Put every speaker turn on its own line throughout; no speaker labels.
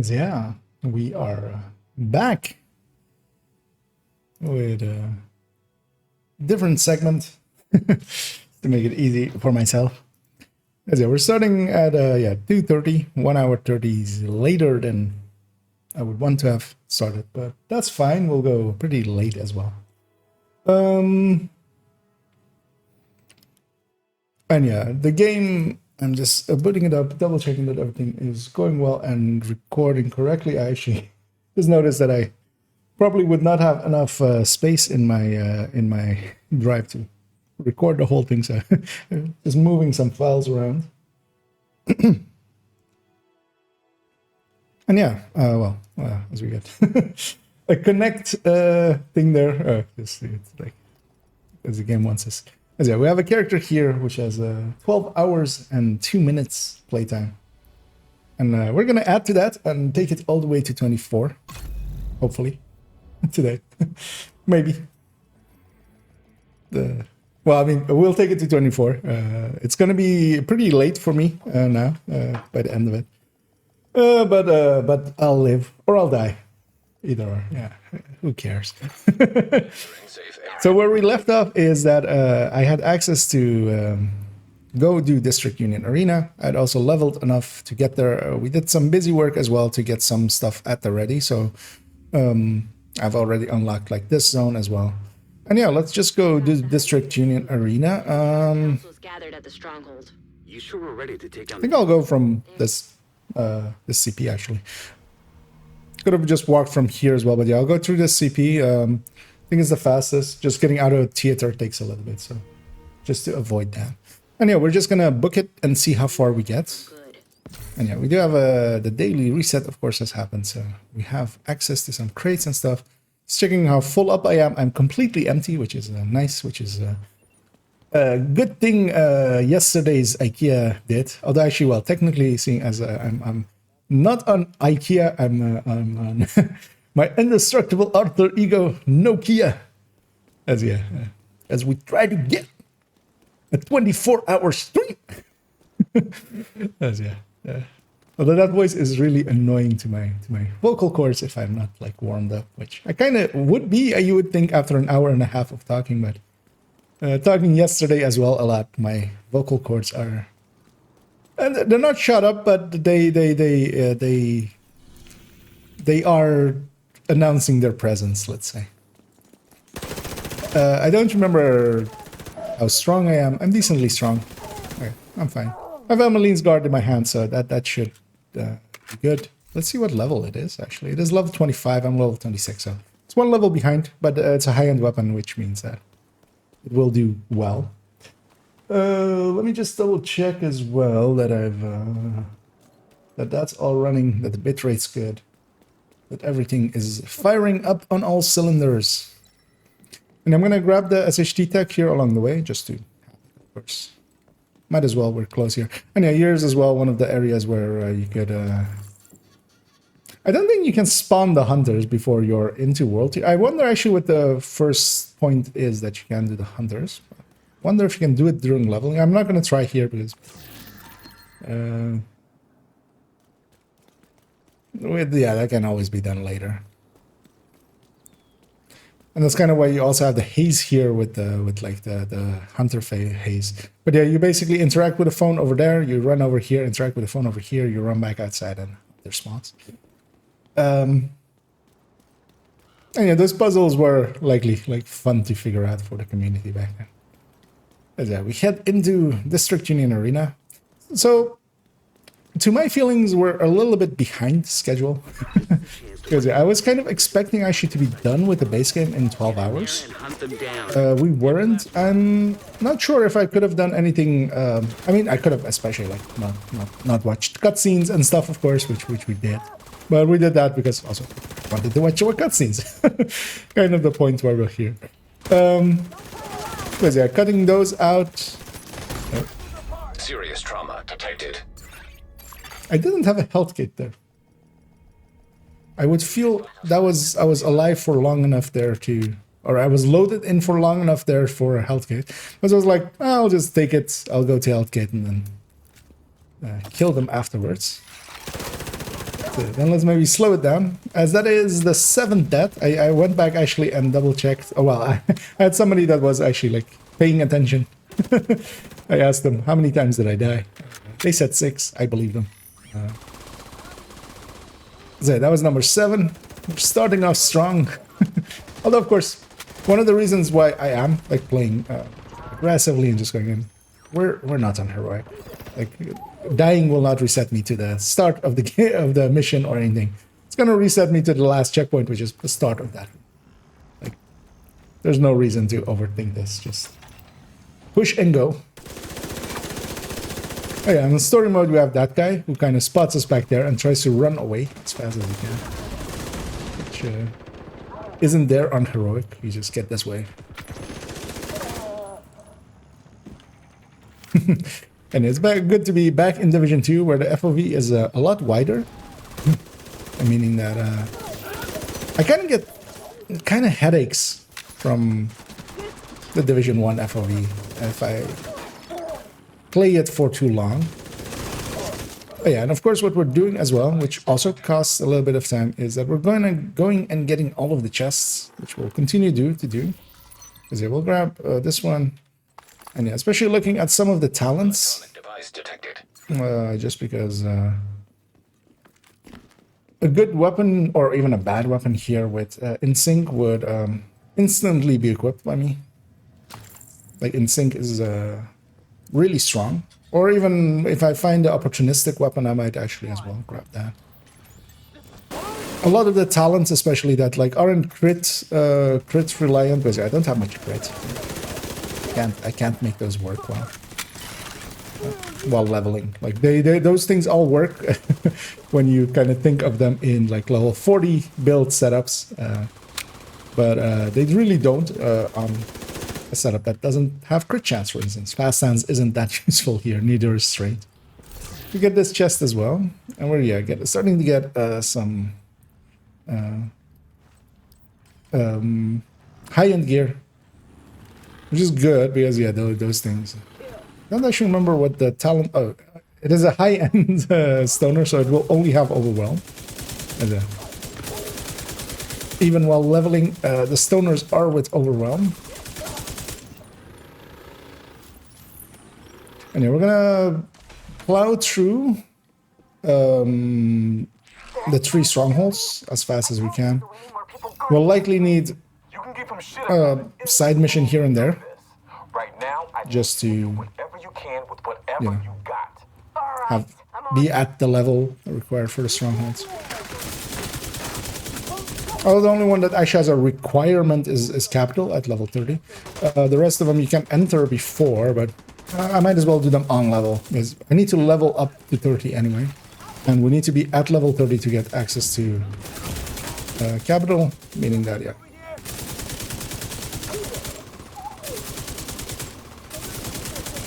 Yeah, we are back with a different segment to make it easy for myself. Yeah, we're starting at 2:30, 1 hour 30 is later than I would want to have started, but that's fine. We'll go pretty late as well. And yeah, the game, I'm just booting it up, double checking that everything is going well and recording correctly. I actually just noticed that I probably would not have enough space in my drive to record the whole thing, so just moving some files around. And yeah, as we get a connect thing there, it's like as the game wants us. As yeah, we have a character here which has 12 hours and 2 minutes playtime, and we're gonna add to that and take it all the way to 24, hopefully. Today, maybe. Well, I mean, we'll take it to 24. It's gonna be pretty late for me now by the end of it. But I'll live or I'll die, either or. Yeah, who cares? So where we left off is that I had access to go do District Union Arena. I'd also leveled enough to get there. We did some busy work as well to get some stuff at the ready. So. I've already unlocked like this zone as well. And yeah, let's just go do District Union Arena.
Gathered at the stronghold. You sure we're ready to take on
I think I'll go from this CP actually. Could have just walked from here as well, but yeah, I'll go through this CP. I think it's the fastest. Just getting out of theater takes a little bit, so just to avoid that. And yeah, we're just gonna book it and see how far we get. And yeah, we do have the daily reset, of course, has happened. So we have access to some crates and stuff. Just checking how full up I am. I'm completely empty, which is nice, which is a good thing yesterday's IKEA did. Although actually, well, technically, seeing as I'm not on IKEA, I'm on my indestructible alter ego, Nokia. As we try to get a 24-hour stream. Although that voice is really annoying to my vocal cords if I'm not like warmed up, which I kind of would be, you would think, after an hour and a half of talking. But talking yesterday as well a lot, my vocal cords are, and they're not shut up, but they are announcing their presence. Let's say. I don't remember how strong I am. I'm decently strong. Okay, I'm fine. I have Emmeline's guard in my hand, so that should be good. Let's see what level it is, actually. It is level 25, I'm level 26, so it's one level behind, but it's a high-end weapon, which means that it will do well. Let me just double check as well that that's all running, that the bitrate's good, that everything is firing up on all cylinders. And I'm gonna grab the SHT tech here along the way, just to have it, of course. Might as well, we're close here. And yeah, here's as well one of the areas where you could... I don't think you can spawn the hunters before you're into World Tier. I wonder actually what the first point is that you can do the hunters. Wonder if you can do it during leveling. I'm not going to try here because... yeah, that can always be done later. And that's kind of why you also have the haze here with the hunter haze. But yeah, you basically interact with the phone over there, you run over here, interact with the phone over here, you run back outside and there's spawns. And yeah, those puzzles were likely like fun to figure out for the community back then. But yeah, we head into District Union Arena. So, to my feelings, we're a little bit behind schedule. Because I was kind of expecting actually to be done with the base game in 12 hours. We weren't. I'm not sure if I could have done anything. I mean, I could have especially like not watched cutscenes and stuff, of course, which we did. But we did that because also wanted to watch our cutscenes. Kind of the point why we're here. Because yeah, cutting those out.
Serious trauma detected.
I didn't have a health kit there. I would feel that I was alive for long enough there to, or I was loaded in for long enough there for a health kit. But I was like, I'll just take it. I'll go to health kit and then kill them afterwards. Then let's maybe slow it down. As that is the 7th death, I went back actually and double checked. Oh well, I had somebody that was actually like paying attention. I asked them, how many times did I die? They said 6. I believe them. So that was number 7. We're starting off strong. Although, of course, one of the reasons why I am like playing aggressively and just going in, we're not on heroic. Like dying will not reset me to the start of the mission or anything. It's gonna reset me to the last checkpoint, which is the start of that. Like, there's no reason to overthink this. Just push and go. Oh yeah, in story mode we have that guy who kind of spots us back there and tries to run away as fast as he can. Which isn't there on heroic. You just get this way. And it's good to be back in Division 2 where the FOV is a lot wider. Meaning that I kind of get headaches from the Division 1 FOV if I play it for too long. Oh yeah, and of course what we're doing as well, which also costs a little bit of time, is that we're going and getting all of the chests, which we'll continue to do. Because yeah, we'll grab this one. And yeah, especially looking at some of the talents. Just because a good weapon, or even a bad weapon here with InSync would instantly be equipped by me. Like InSync is really strong. Or even if I find the opportunistic weapon, I might actually as well grab that. A lot of the talents, especially that like aren't crit reliant, because I don't have much crit. I can't make those work well while leveling. Like those things all work when you kind of think of them in like level 40 build setups, but they really don't on a setup that doesn't have crit chance, for instance. Fast Sands isn't that useful here, neither is Straight. We get this chest as well, and we're starting to get some high-end gear, which is good because yeah, those things. I don't actually remember what the talent. Oh, it is a high-end stoner, so it will only have overwhelm. And, even while leveling, the stoners are with overwhelm. And yeah, we're gonna plow through the 3 strongholds as fast as we can. We'll likely need a side mission here and there, just to be at the level required for the strongholds. Oh, the only one that actually has a requirement is Capital at level 30. The rest of them you can enter before, but I might as well do them on level, because I need to level up to 30 anyway. And we need to be at level 30 to get access to Capital, meaning that, yeah.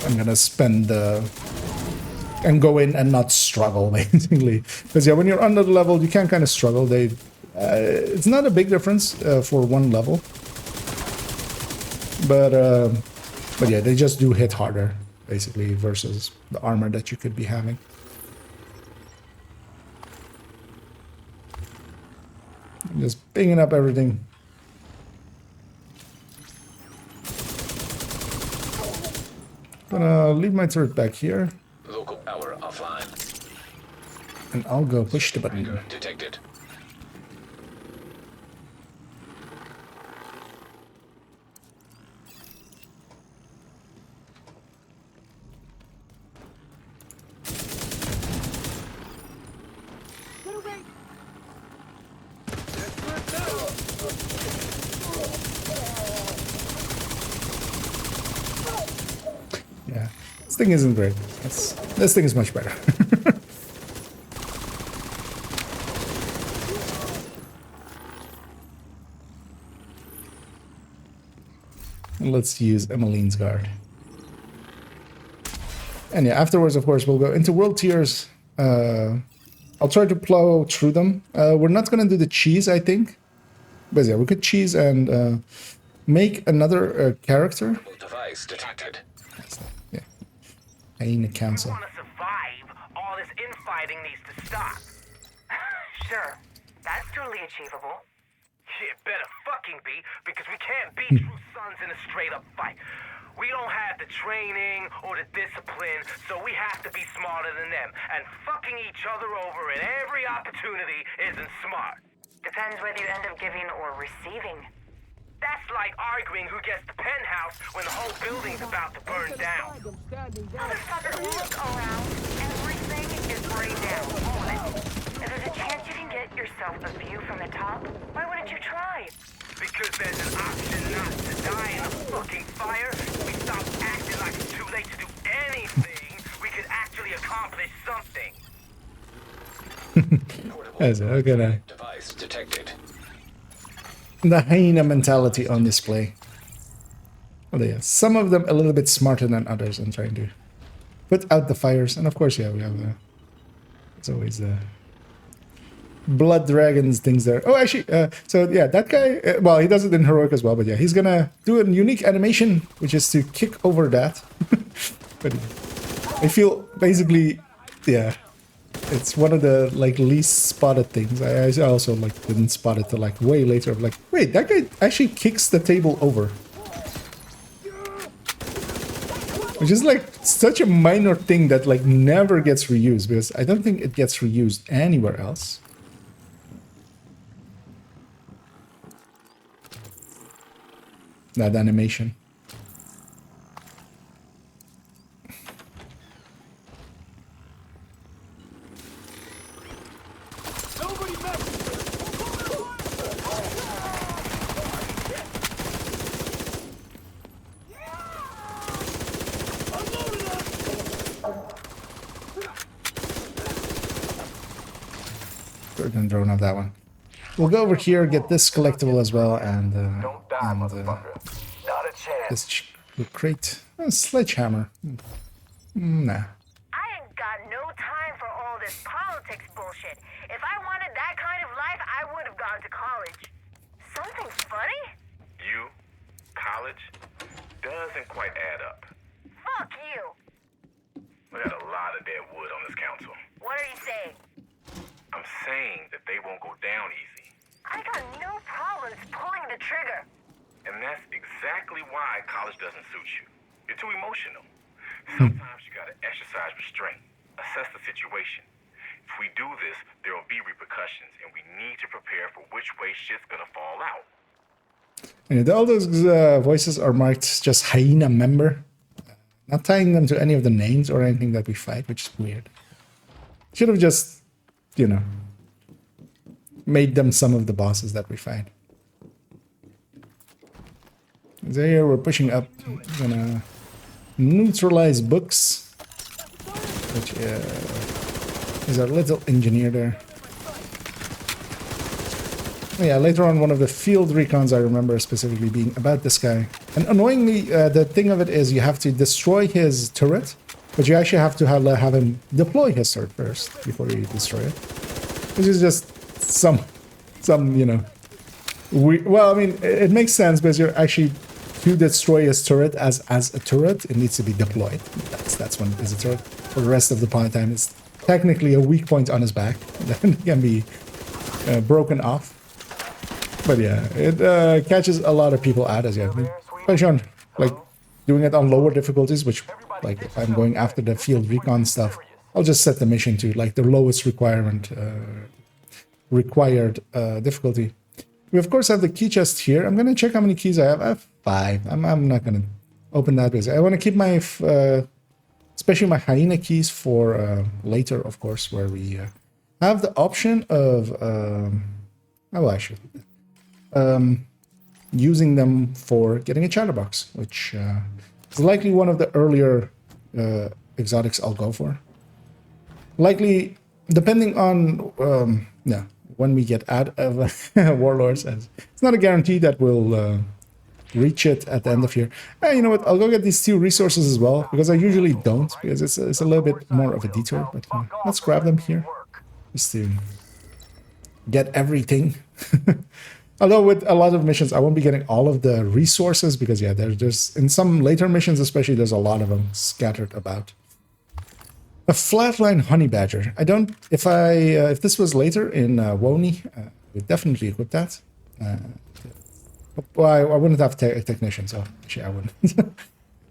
I'm gonna spend and go in and not struggle, basically. Because yeah, when you're under the level, you can kind of struggle. It's not a big difference for one level. But yeah, they just do hit harder, basically, versus the armor that you could be having. I'm just picking up everything. Gonna leave my turret back here.
Local power offline.
And I'll go push the button.
Detected.
Yeah, this thing isn't great. This thing is much better. Let's use Emmeline's Guard. And yeah, afterwards, of course, we'll go into world tiers. I'll try to plow through them. We're not going to do the cheese, I think. But yeah, we could cheese and make another character.
Device detected.
Yeah. Hyena Council.
Want to survive? All this infighting needs to stop. Sure, that's totally achievable.
It better fucking be, because we can't beat true sons in a straight-up fight. We don't have the training or the discipline, so we have to be smarter than them. And fucking each other over at every opportunity isn't smart.
Depends whether you end up giving or receiving.
That's like arguing who gets the penthouse when the whole building's about to burn down.
Motherfucker, look around. Everything is burning down. All of it. If there's a chance you can get yourself a view from the top, why wouldn't you try?
Because there's an option not to die in a fucking fire. We stop acting like it's too late to do anything. We could actually accomplish something.
Okay.
Device detected.
The hyena mentality on display. Well, yeah, some of them a little bit smarter than others in trying to put out the fires. And of course, yeah, we have it's always the blood dragons things there. Oh, actually, so yeah, that guy, well, he does it in heroic as well, but yeah, he's gonna do a unique animation, which is to kick over that. But I feel basically, yeah, it's one of the like least spotted things. I also like didn't spot it till like way later. I'm like, wait, that guy actually kicks the table over. Which is like such a minor thing that like never gets reused, because I don't think it gets reused anywhere else. That animation. Certain drone of that one. We'll go over here, get this collectible as well, and this crate, a sledgehammer. Nah.
I ain't got no time for all this politics bullshit. If I wanted that kind of life, I would have gone to college. Something funny?
You, college, doesn't quite add up.
Fuck you.
We got a lot of dead wood on this council.
What are you saying?
I'm saying that they won't go down easy.
I got no problems pulling the trigger.
And that's exactly why college doesn't suit you. You're too emotional. Sometimes you gotta exercise restraint, assess the situation. If we do this, there will be repercussions, and we need to prepare for which way shit's gonna fall out.
And all those voices are marked just hyena member. Not tying them to any of the names or anything that we fight, which is weird. Should have just, you know, made them some of the bosses that we fight. So here we're pushing up, gonna neutralize books, which is our little engineer there. Oh yeah, later on one of the field recons I remember specifically being about this guy. And annoyingly, the thing of it is you have to destroy his turret, but you actually have to have him deploy his turret first before you destroy it. Which is just some you know, well, I mean, it makes sense because you're actually, to destroy his turret as a turret, it needs to be deployed. That's when it is a turret. For the rest of the time, it's technically a weak point on his back. Then it can be broken off. But yeah, it catches a lot of people out as yet. Especially on, like, doing it on lower difficulties, which, like, if I'm going after the field recon stuff, I'll just set the mission to, like, the lowest required difficulty. We, of course, have the key chest here. I'm going to check how many keys I have. I have 5. I'm not going to open that because I want to keep my, especially my hyena keys for later, of course, where we have the option of, oh, I should. Using them for getting a chatterbox, which is likely one of the earlier exotics I'll go for. Likely, depending on when we get out of Warlords, it's not a guarantee that we'll reach it at the end of here. You know what? I'll go get these 2 resources as well, because I usually don't, because it's a little bit more of a detour. But let's grab them here, just to get everything. Although with a lot of missions, I won't be getting all of the resources because, yeah, there's in some later missions especially, there's a lot of them scattered about. A flatline honey badger. I don't. If this was later in Wony, we'd definitely equip that. Well, I wouldn't have a technician, so actually I wouldn't.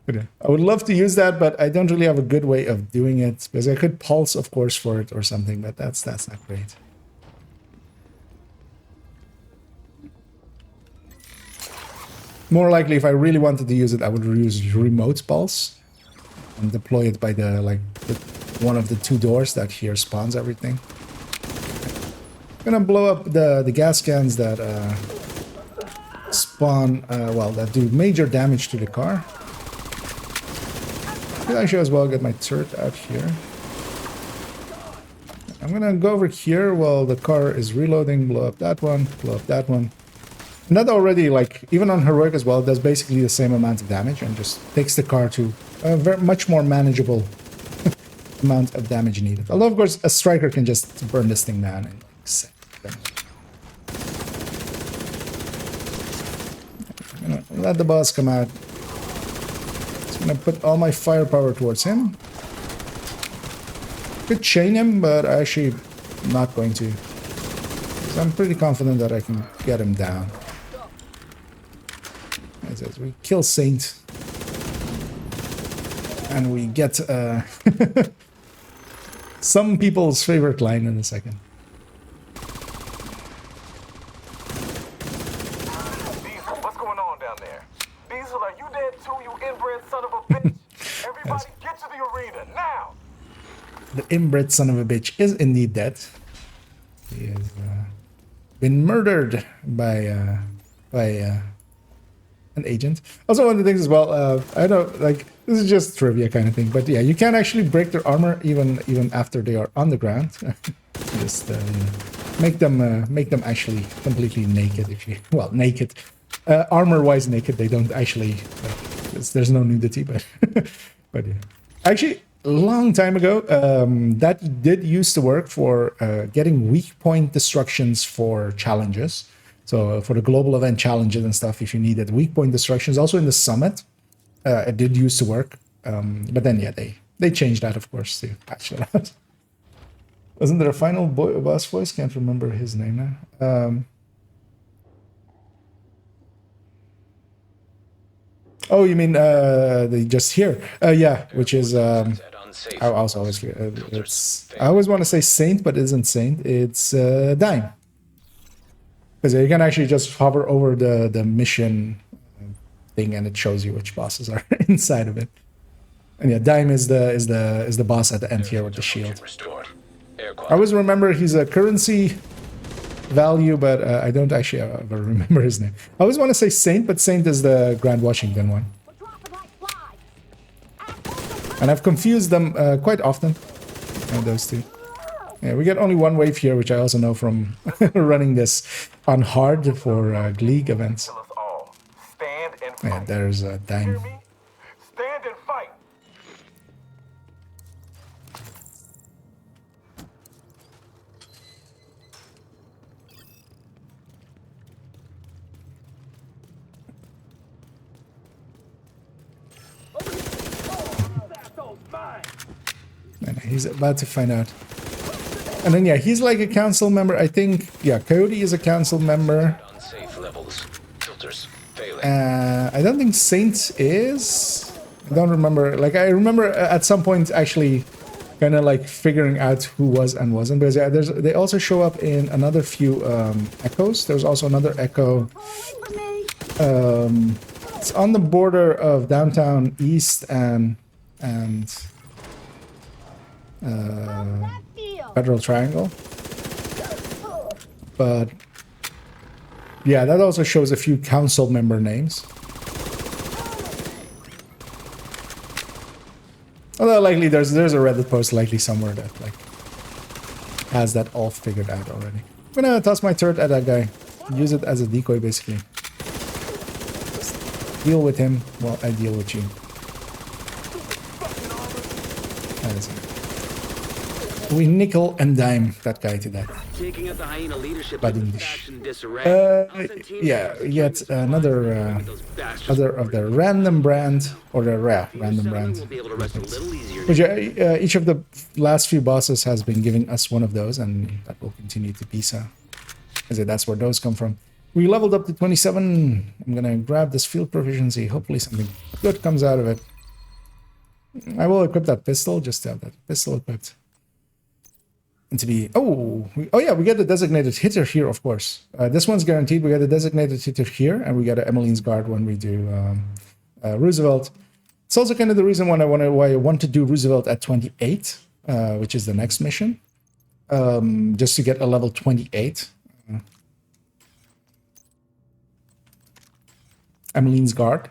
But yeah, I would love to use that, but I don't really have a good way of doing it because I could pulse, of course, for it or something, but that's not great. More likely, if I really wanted to use it, I would use remote pulse and deploy it by one of the two doors that here spawns everything. I'm gonna blow up the gas cans that spawn, that do major damage to the car. Could actually as well get my turret out here. I'm gonna go over here while the car is reloading, blow up that one, blow up that one. And that already, like, even on heroic as well, does basically the same amount of damage and just takes the car to a much more manageable amount of damage needed. Although, of course, a striker can just burn this thing down in like seconds. I'm gonna let the boss come out. Just gonna put all my firepower towards him. Could chain him, but I actually not going to. Because I'm pretty confident that I can get him down. As we kill Saint. And we get some people's favorite line in a second.
Diesel, what's going on down there? Diesel, are you dead too, you inbred son of a bitch? Everybody get to the arena, now!
The inbred son of a bitch is indeed dead. He has been murdered by an agent. Also, one of the things as well, I know, like, this is just trivia kind of thing, but yeah, you can actually break their armor even after they are on the ground. Just make them actually completely naked. If you naked, armor-wise naked. They don't actually. There's no nudity, but but yeah. Actually, a long time ago, that did used to work for getting weak point destructions for challenges. So for the global event challenges and stuff, if you needed weak point destructions, also in the summit, it did used to work. But then, yeah, they changed that, of course, to patch it out. Wasn't there a final boss voice? Can't remember his name now. Oh, you mean the just here? Yeah, which is I also always I always want to say Saint, but it isn't Saint. It's Dime. Because you can actually just hover over the mission thing, and it shows you which bosses are inside of it. And yeah, Dime is the boss at the end here with the shield. I always remember he's a currency value, but I don't actually ever remember his name. I always want to say Saint, but Saint is the Grand Washington one. And I've confused them quite often, those two. Yeah, we get only one wave here, which I also know from running this on hard for League events. Yeah, there's a Dime.
Stand and fight!
And he's about to find out. And then, yeah, he's like a council member. I think, yeah, Coyote is a council member.
Unsafe levels. Filters failing.
I don't think Saint is. I don't remember. Like, I remember at some point actually kind of like figuring out who was and wasn't. Because yeah, they also show up in another few echoes. There's also another echo. It's on the border of downtown East and Federal Triangle. But yeah, that also shows a few council member names. Although likely there's a Reddit post likely somewhere that like has that all figured out already. I'm gonna toss my turret at that guy. Use it as a decoy basically. Just deal with him while I deal with you. That is it. we nickel and dime that guy to that.
Taking out the hyena leadership
Bad
like
English.
faction disarray.
Yeah, yet another other of the random brand, or the random brand.
We'll be able to rest a little easier.
Which each of the last few bosses has been giving us one of those, and that will continue to be so. I said that's where those come from. We leveled up to 27. I'm gonna grab this field proficiency. Hopefully something good comes out of it. I will equip that pistol, just to have that pistol equipped. And to be... Oh yeah, we get the designated hitter here, of course. This one's guaranteed. We get a designated hitter here, and we get an Emmeline's Guard when we do Roosevelt. It's also kind of the reason why I want to do Roosevelt at 28, which is the next mission. Just to get a level 28. Emmeline's Guard.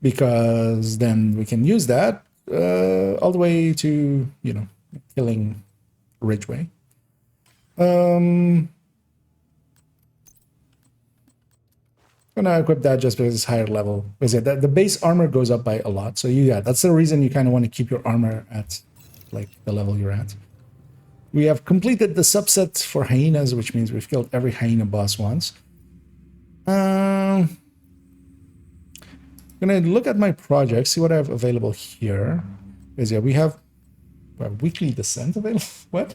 Because then we can use that all the way to, you know, killing Ridgeway. Gonna equip that just because it's higher level. Because yeah, the base armor goes up by a lot. So yeah, that's the reason you kind of want to keep your armor at like the level you're at. We have completed the subset for hyenas, which means we've killed every hyena boss once. Gonna look at my project, see what I have available here. Because yeah, we have weekly descent available. What?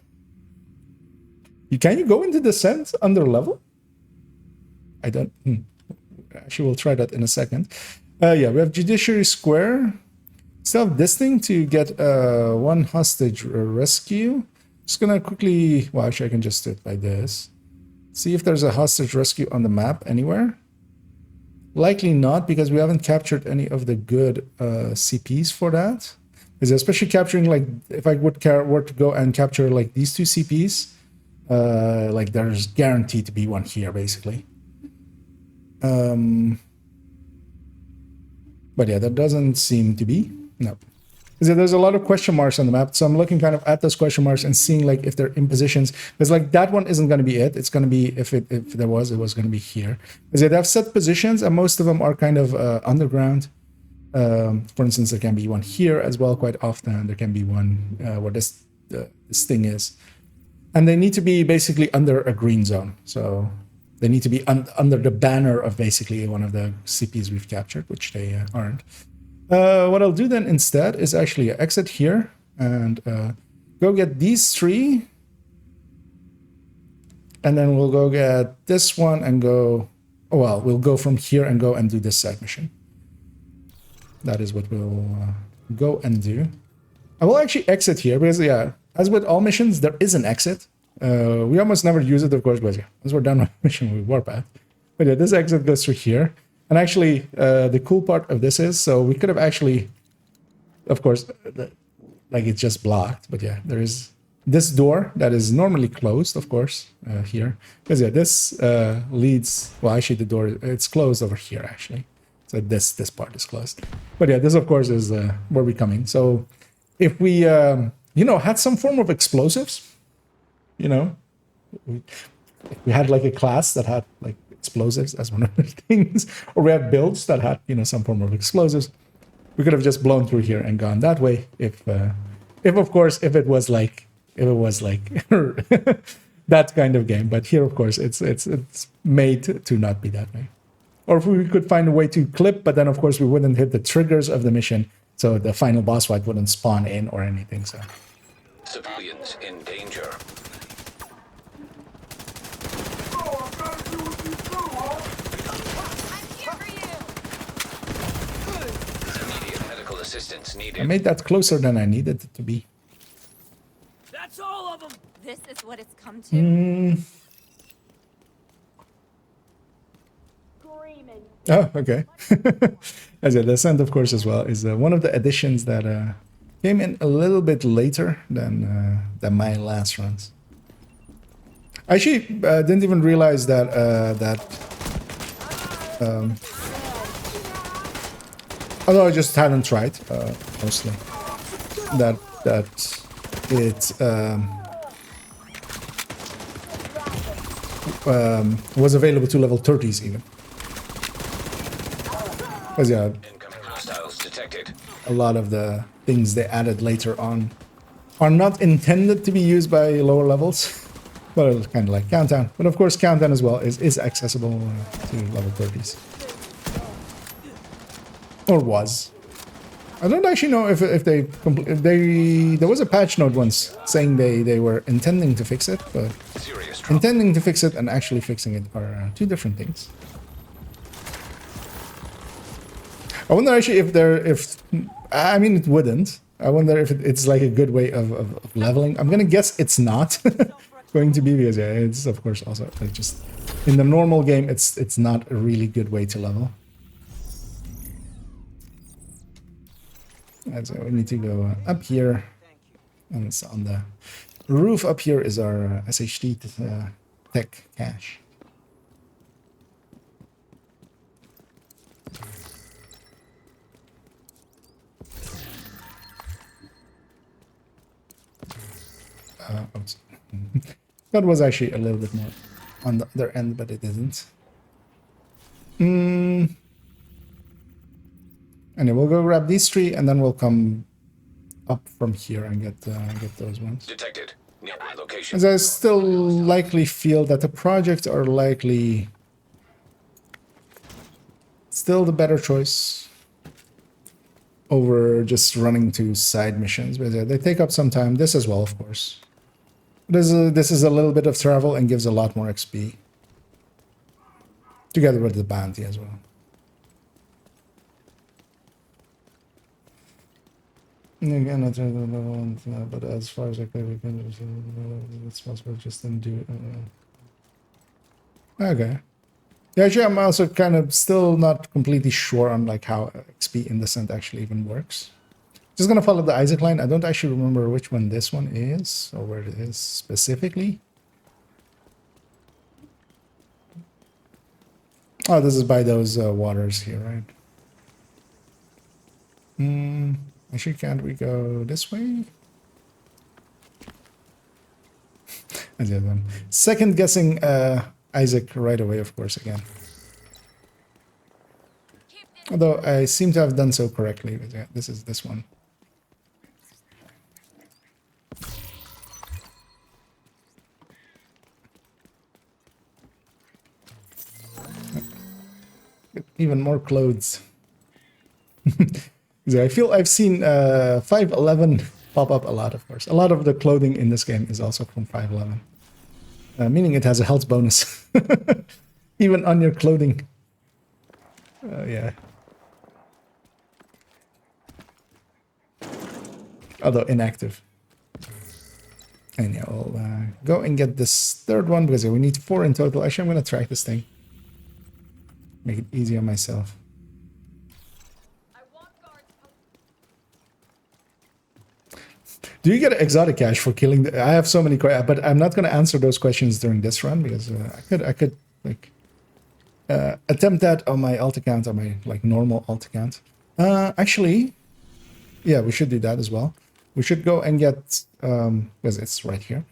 Can you go into descent under level? I don't. Actually, we'll try that in a second. Yeah, we have Judiciary Square. Still have this thing to get one hostage rescue. Just gonna quickly. Well, actually, I can just do it by this. See if there's a hostage rescue on the map anywhere. Likely not, because we haven't captured any of the good CPs for that. Is especially capturing, like, if I were to go and capture like these two CPs, like there's guaranteed to be one here, basically. But yeah, that doesn't seem to be. No. There's a lot of question marks on the map, so I'm looking kind of at those question marks and seeing like if they're in positions. Because like that one isn't going to be it. It's going to be, if there was, it was going to be here. Because they have set positions, and most of them are kind of underground. For instance, there can be one here as well quite often. There can be one where this thing is. And they need to be basically under a green zone. So they need to be under the banner of basically one of the CPs we've captured, which they aren't. What I'll do then instead is actually exit here and go get these three. And then we'll go get this one and go... Oh, well, we'll go from here and go and do this side mission. That is what we'll go and do. I will actually exit here because, yeah, as with all missions, there is an exit. We almost never use it, of course, but yeah, once we're done with the mission, we warp out. But yeah, this exit goes through here. And actually, the cool part of this is, so we could have actually, of course, like it's just blocked. But yeah, there is this door that is normally closed, of course, here. Because yeah, this leads, well, actually the door, it's closed over here, actually. So this part is closed. But yeah, this, of course, is where we come in. So if we, you know, had some form of explosives, you know, if we had like a class that had like explosives as one of the things, or we had builds that had, you know, some form of explosives, we could have just blown through here and gone that way. If of course, if it was like that kind of game. But here, of course, it's made to not be that way. Or if we could find a way to clip, but then of course we wouldn't hit the triggers of the mission, so the final boss fight wouldn't spawn in or anything. So
Civilians in danger. Immediate medical assistance needed.
I made that closer than I needed it to be.
That's all of them.
This is what it's come to.
Oh, okay. As a descent, of course, as well, is one of the additions that came in a little bit later than my last runs. I actually didn't even realize that although I just hadn't tried mostly that it was available to level 30s even. Because yeah,
Incoming hostiles detected.
a lot of the things they added later on are not intended to be used by lower levels. But it's kind of like Countdown. But of course, Countdown as well is accessible to level 30s. Or was. I don't actually know if they there was a patch note once saying they were intending to fix it, but
Serious trouble.
intending to fix it and actually fixing it are two different things. I wonder actually if I mean it wouldn't. I wonder if it's like a good way of leveling. I'm gonna guess it's not going to be, because yeah, it's of course also like just in the normal game it's not a really good way to level. And so we need to go up here, and it's on the roof up here is our SHD tech cache. Oops. That was actually a little bit more on the other end, but it isn't. Anyway, we'll go grab these three, and then we'll come up from here and get those ones.
Detected. Nearby location.
As I still likely feel that the projects are likely still the better choice over just running to side missions, but they take up some time. This as well, of course. This is a little bit of travel and gives a lot more XP. Together with the bounty as well. Again, not but as far as I can, it's possible just didn't do it. Okay. Yeah, actually, I'm also kind of still not completely sure on like how XP in Descent actually even works. Just gonna follow the Isaac line. I don't actually remember which one this one is or where it is specifically. Oh, this is by those waters here, right? Actually, can't we go this way? Second guessing Isaac right away, of course, again. Although I seem to have done so correctly. But yeah, this is this one. Even more clothes. I feel I've seen 511 pop up a lot, of course. A lot of the clothing in this game is also from 511. Meaning it has a health bonus. Even on your clothing. Yeah. Although inactive. And yeah, we'll go and get this third one, because we need 4 in total. Actually, I'm going to track this thing. Make it easy on myself. Do you get exotic cash for killing? I have so many questions, but I'm not going to answer those questions during this run, because I could like attempt that on my alt account, on my like normal alt account. Actually, yeah, we should do that as well. We should go and get because it's right here.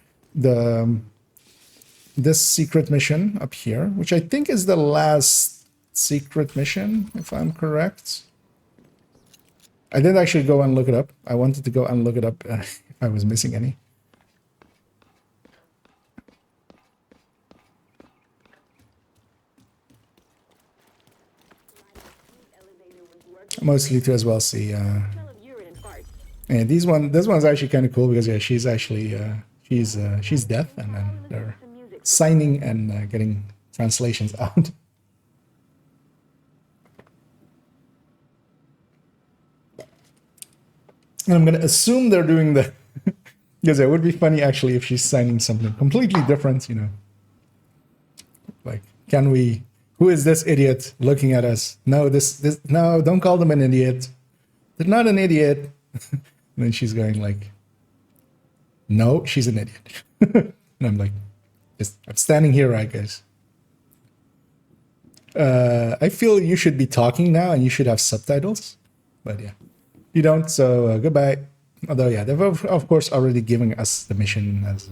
This secret mission up here, which I think is the last secret mission, if I'm correct. I didn't actually go and look it up. I wanted to go and look it up if I was missing any. Mostly to as well see. And this one's actually kind of cool, because yeah, she's actually she's deaf, and then they're signing and getting translations out. And I'm going to assume they're doing the... because it would be funny, actually, if she's signing something completely different, you know. Like, can we... Who is this idiot looking at us? No, no, don't call them an idiot. They're not an idiot. And then she's going like, no, she's an idiot. And I'm like, I'm standing here, right, guys? I feel you should be talking now, and you should have subtitles. But yeah. You don't, so goodbye. Although, yeah, they've of course already given us the mission as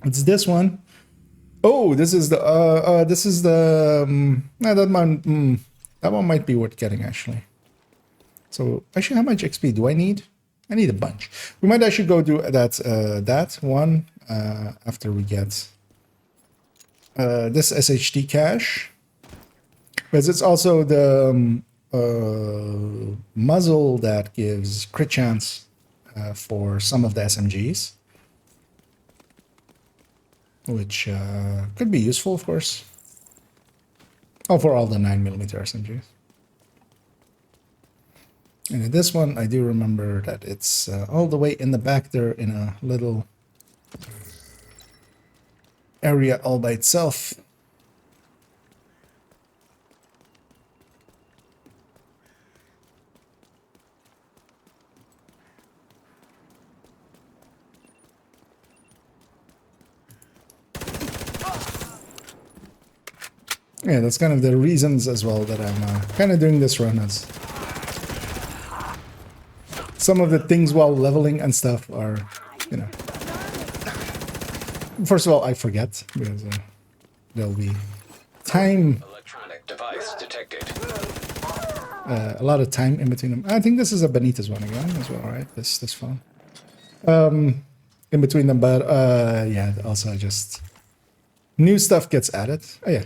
it's this one. Oh, this is the that one might be worth getting, actually. So actually, how much XP do I need? I need a bunch. We might actually go do that one after we get this SHD cache, because it's also the muzzle that gives crit chance for some of the SMGs, which could be useful, of course. Oh, for all the 9mm SMGs. And in this one, I do remember that it's all the way in the back there in a little area all by itself. Yeah, that's kind of the reasons as well that I'm kind of doing this run, as some of the things while leveling and stuff are, you know, first of all, I forget, because there'll be time,
Electronic device detected.
a lot of time in between them. I think this is a Benitez one again as well, right? This phone. In between them, but yeah, also just new stuff gets added. Oh yeah.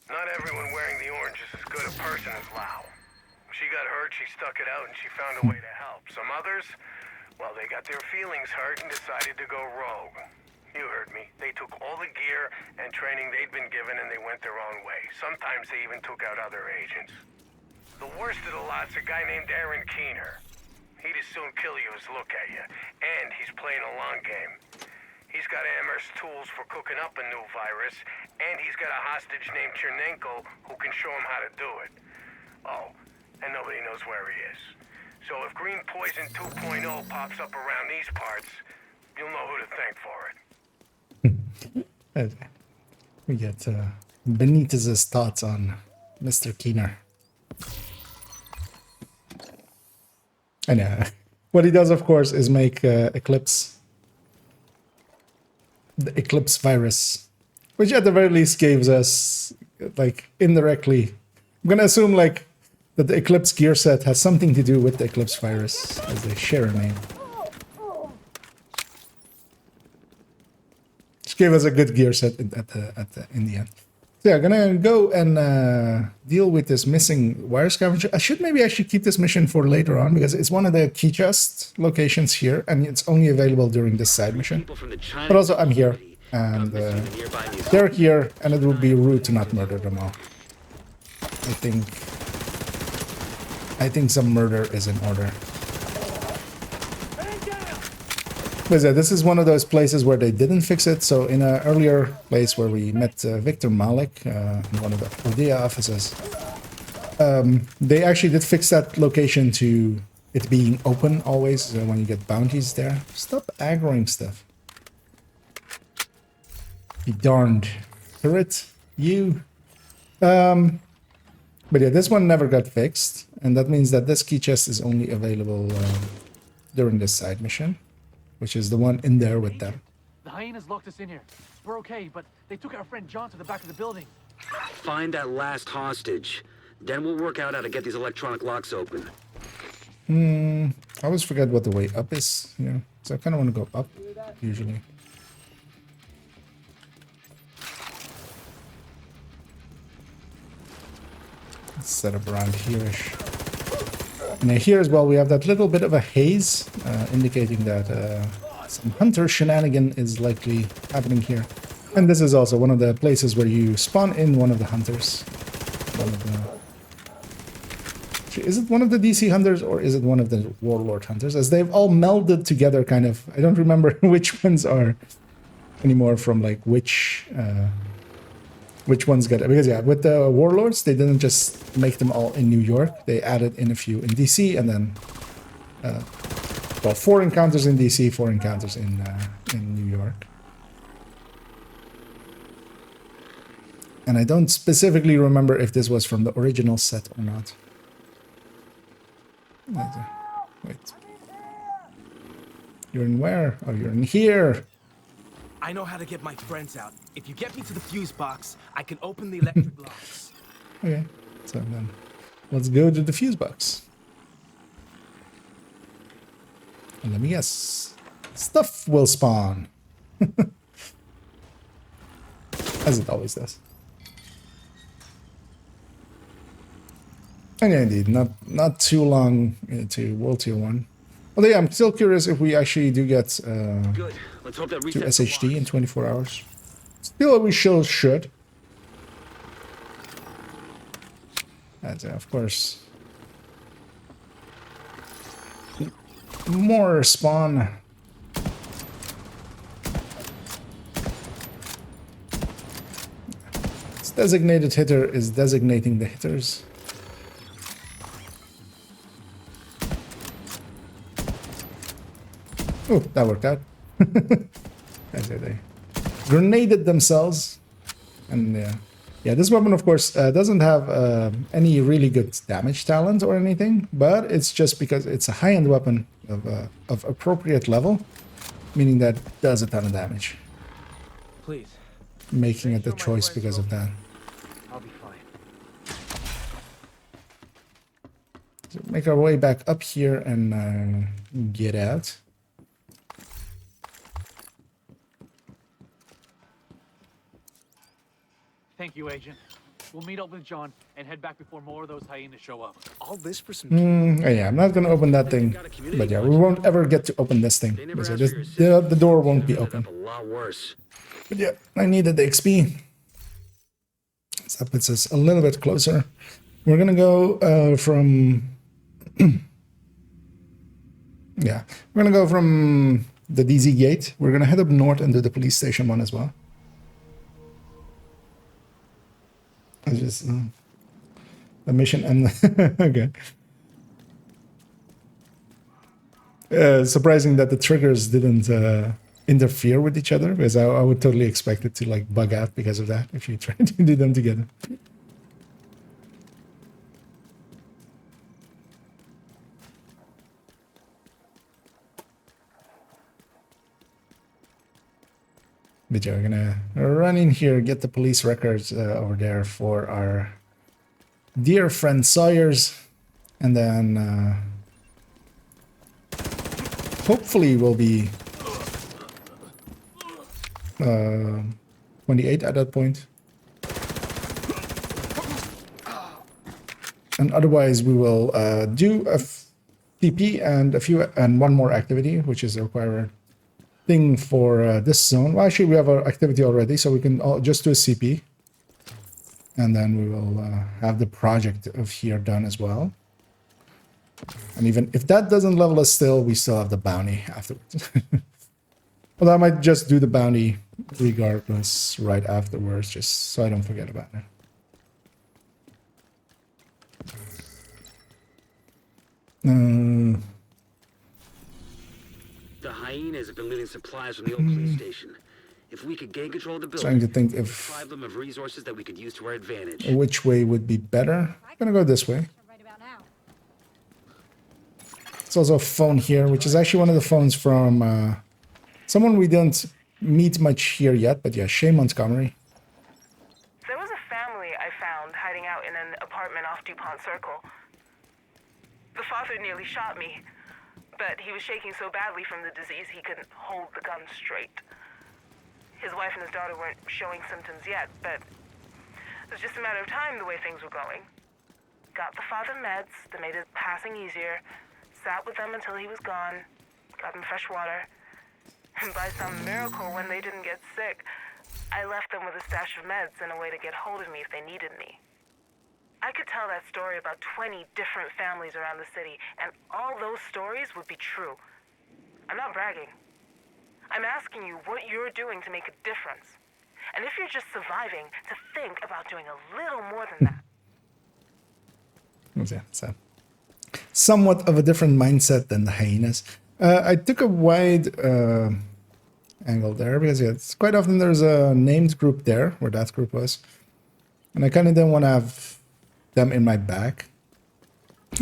Not everyone wearing the orange is as good a person as Lau. She got hurt, she stuck it out, and she found a way to help. Some others, well, they got their feelings hurt and decided to go rogue. You heard me. They took all the gear and training they'd been given and they went their own way. Sometimes they even took out other agents. The worst of the lot's a guy named Aaron Keener. He'd as soon kill you as look at you. And he's playing a long game. He's got Amherst tools for cooking up a new virus, and he's got a hostage named Chernenko who can show him how to do it. Oh, and nobody knows where he is. So if Green Poison 2.0 pops up around these parts, you'll know who to thank for it.
We get Benitez's thoughts on Mr. Keener. And what he does, of course, is make Eclipse, the Eclipse virus, which at the very least gives us, like, indirectly, I'm gonna assume, like, that the Eclipse gear set has something to do with the Eclipse virus, as they share a name. Just gave us a good gear set in the end. So yeah, gonna go and deal with this missing wire scavenger. I should maybe actually keep this mission for later on, because it's one of the key chest locations here, and it's only available during this side mission. But also, I'm here, and they're here, and it would be rude to not murder them all. I think some murder is in order. But yeah, this is one of those places where they didn't fix it. So in an earlier place where we met Victor Malik in one of the Odea offices, they actually did fix that location to it being open always when you get bounties there. Stop aggroing stuff. Be darned. Turret, you. But yeah, this one never got fixed, and that means that this key chest is only available during this side mission, which is the one in there with them.
The hyenas locked us in here. We're okay, but they took our friend John to the back of the building.
Find that last hostage. Then we'll work out how to get these electronic locks open.
I always forget what the way up is, you know, so I kind of want to go up, usually. Let's set up around here-ish. And here as well, we have that little bit of a haze, indicating that some hunter shenanigan is likely happening here. And this is also one of the places where you spawn in one of the hunters. One of the... Is it one of the DC hunters or is it one of the Warlord hunters? As they've all melded together, kind of. I don't remember which ones are anymore from like which ones get it. Because yeah, with the Warlords, they didn't just make them all in New York. They added in a few in DC, and then well, 4 encounters in DC, 4 encounters in New York. And I don't specifically remember if this was from the original set or not. Wait. You're in where? Oh, you're in here.
I know how to get my friends out. If you get me to the fuse box, I can open the electric locks.
Okay, so then let's go to the fuse box. And let me guess. Stuff will spawn. As it always does. And yeah, indeed, not too long into World Tier 1. Although yeah, I'm still curious if we actually do get
Good. Let's hope that
to
resets the
SHD in
locks.
24 hours. Still, we should. And of course, more spawn. This designated hitter is designating the hitters. Oh, that worked out. They grenaded themselves. And yeah, this weapon, of course, doesn't have any really good damage talent or anything, but it's just because it's a high-end weapon of appropriate level, meaning that it does a ton of damage.
Please.
Making it the choice because of that.
I'll be fine.
So make our way back up here and get out.
Thank you, Agent. We'll meet up with John and head back before more of those hyenas show up.
All this for some.
Oh yeah, I'm not gonna open that thing, but yeah, we won't ever get to open this thing. So the door won't be open.
A lot worse.
But yeah, I needed the XP. So that puts us a little bit closer. We're gonna go from yeah, we're gonna go from the DZ gate. We're gonna head up north and do the police station one as well. I just the mission and okay. Surprising that the triggers didn't interfere with each other, because I would totally expect it to like bug out because of that if you try to do them together. But yeah, we're gonna run in here, get the police records over there for our dear friend Sawyers, and then hopefully we'll be 28 at that point. And otherwise we will do a TP and one more activity, which is a required thing for this zone. Well, actually we have our activity already, so we can just do a CP. And then we will have the project of here done as well. And even if that doesn't level us still, we still have the bounty afterwards. Well, I might just do the bounty regardless right afterwards, just so I don't forget about it.
The hyenas have been looting supplies from the old police station. If we could gain control of the building,
Trying to think if
deprive them of resources that we could use to our advantage.
which way would be better. I'm gonna go this way.
Right about now.
There's also a phone here, which is actually one of the phones from someone we didn't meet much here yet, but yeah, Shay Montgomery.
There was a family I found hiding out in an apartment off DuPont Circle. The father nearly shot me, but he was shaking so badly from the disease he couldn't hold the gun straight. His wife and his daughter weren't showing symptoms yet, but it was just a matter of time the way things were going. Got the father meds that made his passing easier, sat with them until he was gone, got them fresh water, and by some miracle, when they didn't get sick, I left them with a stash of meds and a way to get hold of me if they needed me. I could tell that story about 20 different families around the city, and all those stories would be true. I'm not bragging. I'm asking you what you're doing to make a difference. And if you're just surviving, to think about doing a little more than that.
Yeah, so somewhat of a different mindset than the hyenas. I took a wide angle there because yeah, it's quite often there's a named group there where that group was. And I kind of didn't want to have them in my back.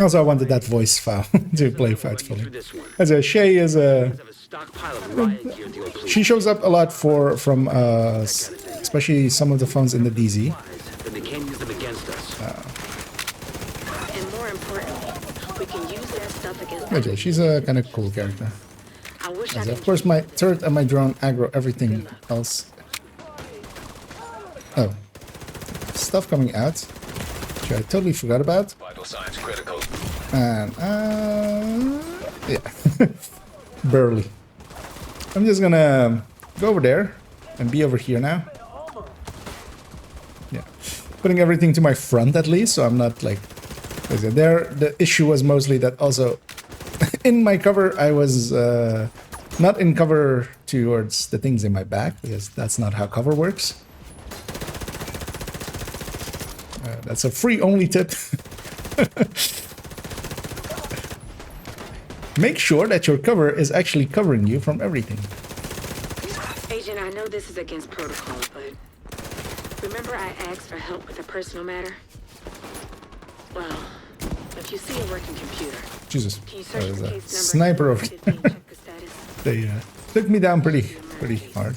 Also, I wanted that voice file to play faithfully. As a Shay is a... She shows up a lot from especially some of the phones in the DZ.
They can't use them against us.
And more importantly, we can use that stuff against
But yeah, she's a kind of cool character.
wish I
As
could.
of course, my turret and my drone aggro everything else. Oh, stuff coming out, which I totally forgot about.
Vital signs critical.
And yeah, barely. I'm just gonna go over there and be over here now. Yeah, putting everything to my front at least, so I'm not like there. The issue was mostly that also in my cover I was not in cover towards the things in my back, because that's not how cover works. That's a free only tip. Make sure that your cover is actually covering you from everything.
Agent, I know this is against protocol, but remember I asked for help with a personal matter? Well, if you see a working computer,
Jesus,
can you search
there's
the
a
case number?
sniper over here.
Check the status.
They took me down pretty hard.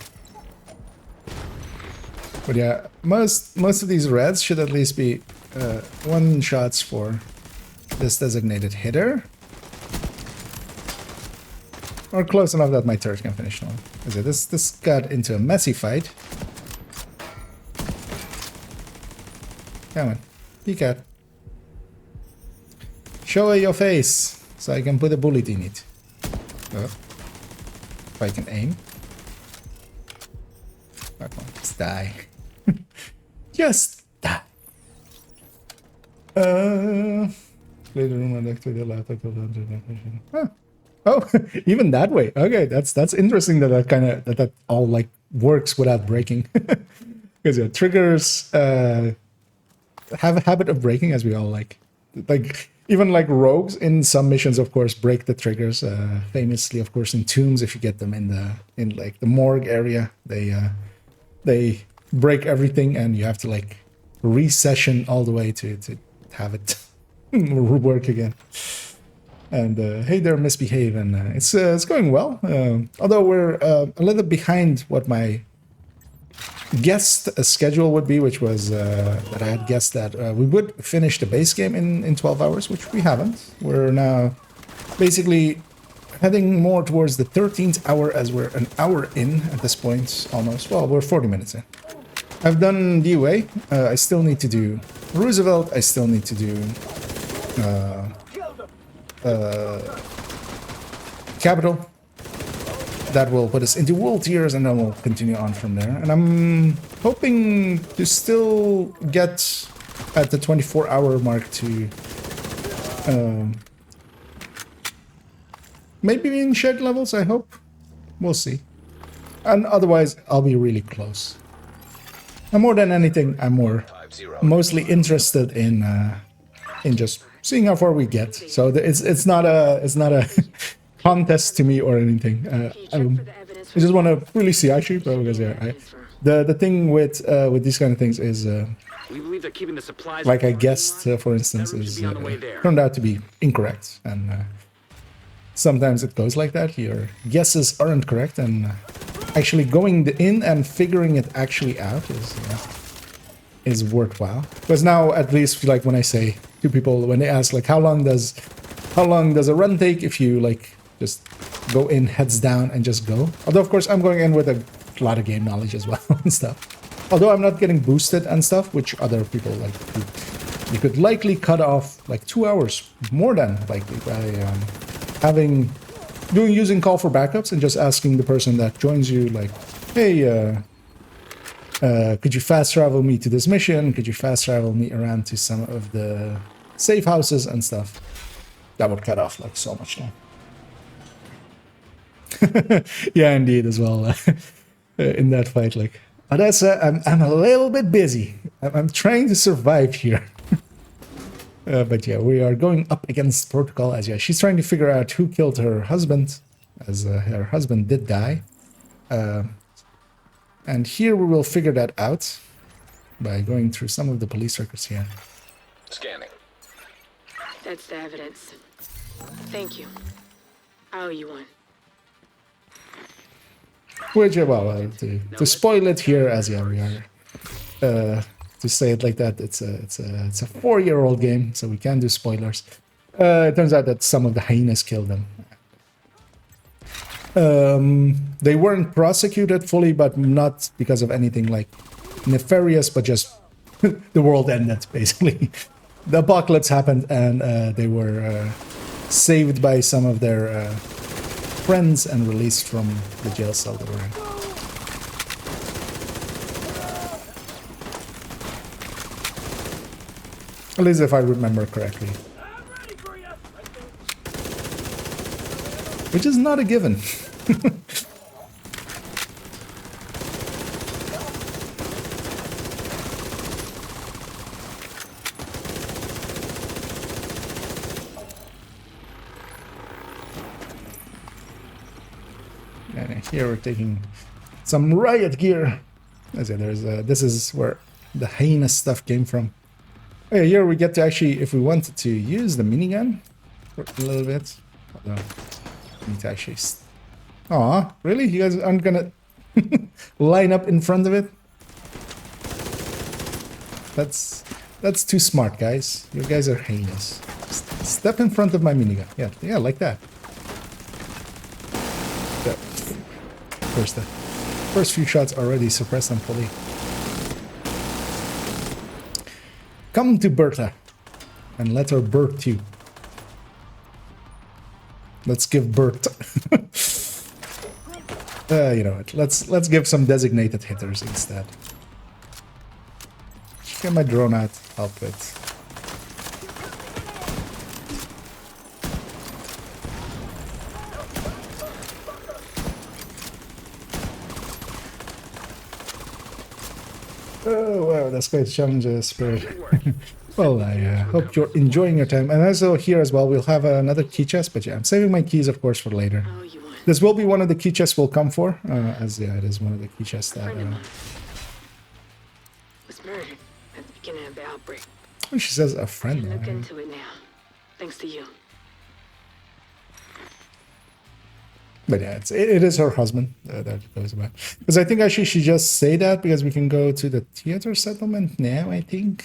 But yeah, most of these reds should at least be one shots for this designated hitter. Or close enough that my turret can finish one. This got into a messy fight. Come on, peek out. Show your face so I can put a bullet in it. Oh. If I can aim. Come on, just die. Just die. Huh. Oh, even that way. Okay, that's interesting that that all like works without breaking. Because yeah, triggers have a habit of breaking, as we all like even like rogues in some missions, of course, break the triggers. Famously, of course, in tombs, if you get them in like the morgue area, they break everything, and you have to like resession all the way to have it work again. And hey there, misbehave, and it's going well. Although we're a little behind what my guessed schedule would be, which was that I had guessed that we would finish the base game in 12 hours, which we haven't. We're now basically heading more towards the 13th hour, as we're an hour in at this point, almost. Well, we're 40 minutes in. I've done DUA. I still need to do Roosevelt. I still need to do Capital. That will put us into world tiers, and then we'll continue on from there. And I'm hoping to still get at the 24-hour mark to maybe in shared levels, I hope. We'll see. And otherwise, I'll be really close. And more than anything, I'm mostly interested in just seeing how far we get. So it's not a contest to me or anything. I just want to really see actually, because yeah, the thing with these kind of things is
We believe that keeping the supplies
like I guessed, for instance, is turned out to be incorrect, and sometimes it goes like that. Your guesses aren't correct, and actually going in and figuring it actually out is worthwhile. Because now, at least, like when I say to people, when they ask like how long does a run take if you like just go in heads down and just go. Although of course I'm going in with a lot of game knowledge as well and stuff. Although I'm not getting boosted and stuff, which other people like. You could likely cut off like 2 hours, more than likely, by using call for backups and just asking the person that joins you like, hey, could you fast travel me to this mission? Could you fast travel me around to some of the safe houses and stuff? That would cut off like so much time. Yeah, indeed, as well. In that fight, like, Odessa, I'm a little bit busy. I'm trying to survive here. But yeah, we are going up against protocol, as yeah, she's trying to figure out who killed her husband, as her husband did die. And here we will figure that out by going through some of the police records here.
Scanning.
That's the evidence. Thank you. I owe you one.
Which, well, to spoil it here, as yeah, we are, to say it like that, it's a 4-year-old game, so we can't do spoilers. It turns out that some of the hyenas killed them. They weren't prosecuted fully, but not because of anything like nefarious, but just the world ended, basically. The apocalypse happened, and they were saved by some of their friends and released from the jail cell they were in. At least if I remember correctly. Which is not a given. And here we're taking some riot gear. As I say, there's this is where the heinous stuff came from. Okay, here we get to actually, if we wanted to use the minigun for a little bit. Hold on. I need to actually. Aw, really? You guys aren't gonna line up in front of it? That's too smart, guys. You guys are heinous. Step in front of my minigun. Yeah, like that. The first few shots already suppressed them fully. Come to Bertha and let her birth you. Let's give birth. You know what? Let's give some designated hitters instead. Get my drone out. Help it. Oh wow, that's quite challenging spirit. Well, I hope you're enjoying your time. And also here as well, we'll have another key chest. But yeah, I'm saving my keys, of course, for later. This will be one of the key chests we'll come for. As yeah, it is one of the key chests that...
was murdered at the beginning of the outbreak.
Oh, she says a friend.
Look into it now. Thanks to you.
But yeah, it is her husband that goes about. Because I think actually she just say that because we can go to the theater settlement now, I think.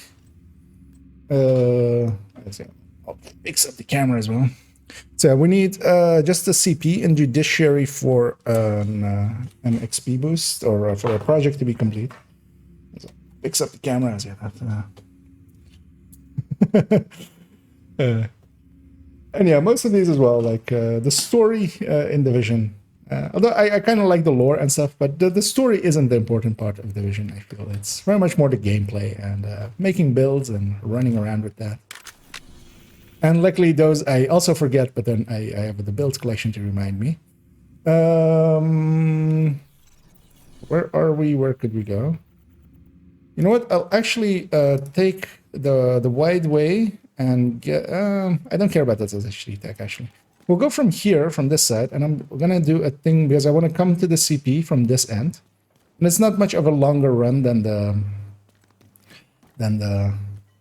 Let's see. I'll fix up the camera as well. So we need just a CP in judiciary for an XP boost or for a project to be complete. So fix up the camera as yeah. And yeah, most of these as well, like the story in Division. Although I kind of like the lore and stuff, but the story isn't the important part of Division, I feel. It's very much more the gameplay and making builds and running around with that. And luckily those I also forget, but then I have the builds collection to remind me. Where are we? Where could we go? You know what? I'll actually take the wide way and get... I don't care about that as a sheet tech, actually. We'll go from here, from this side, and I'm going to do a thing because I want to come to the CP from this end. And it's not much of a longer run than the...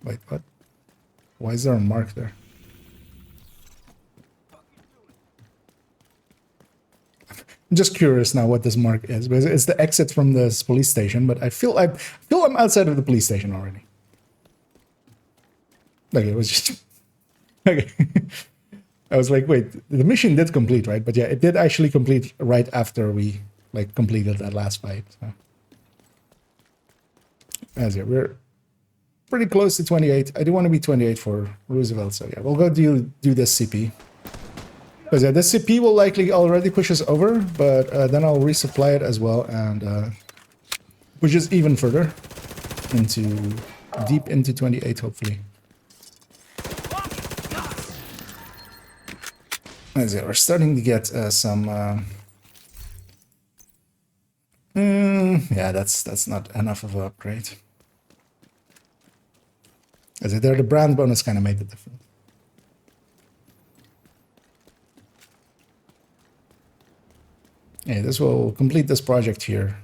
Wait, what? Why is there a mark there? I'm just curious now what this mark is, because it's the exit from this police station, but I feel I'm outside of the police station already. Okay, it was just... Okay. I was like, wait, the mission did complete, right? But yeah, it did actually complete right after we, like, completed that last fight. So. As yeah, we're pretty close to 28. I do want to be 28 for Roosevelt, so yeah, we'll go do this CP. Because yeah, this CP will likely already push us over, but then I'll resupply it as well and push us even further deep into 28, hopefully. As yeah, we're starting to get some. Yeah, that's not enough of an upgrade. As there, the brand bonus kind of made the difference. Yeah, this will complete this project here.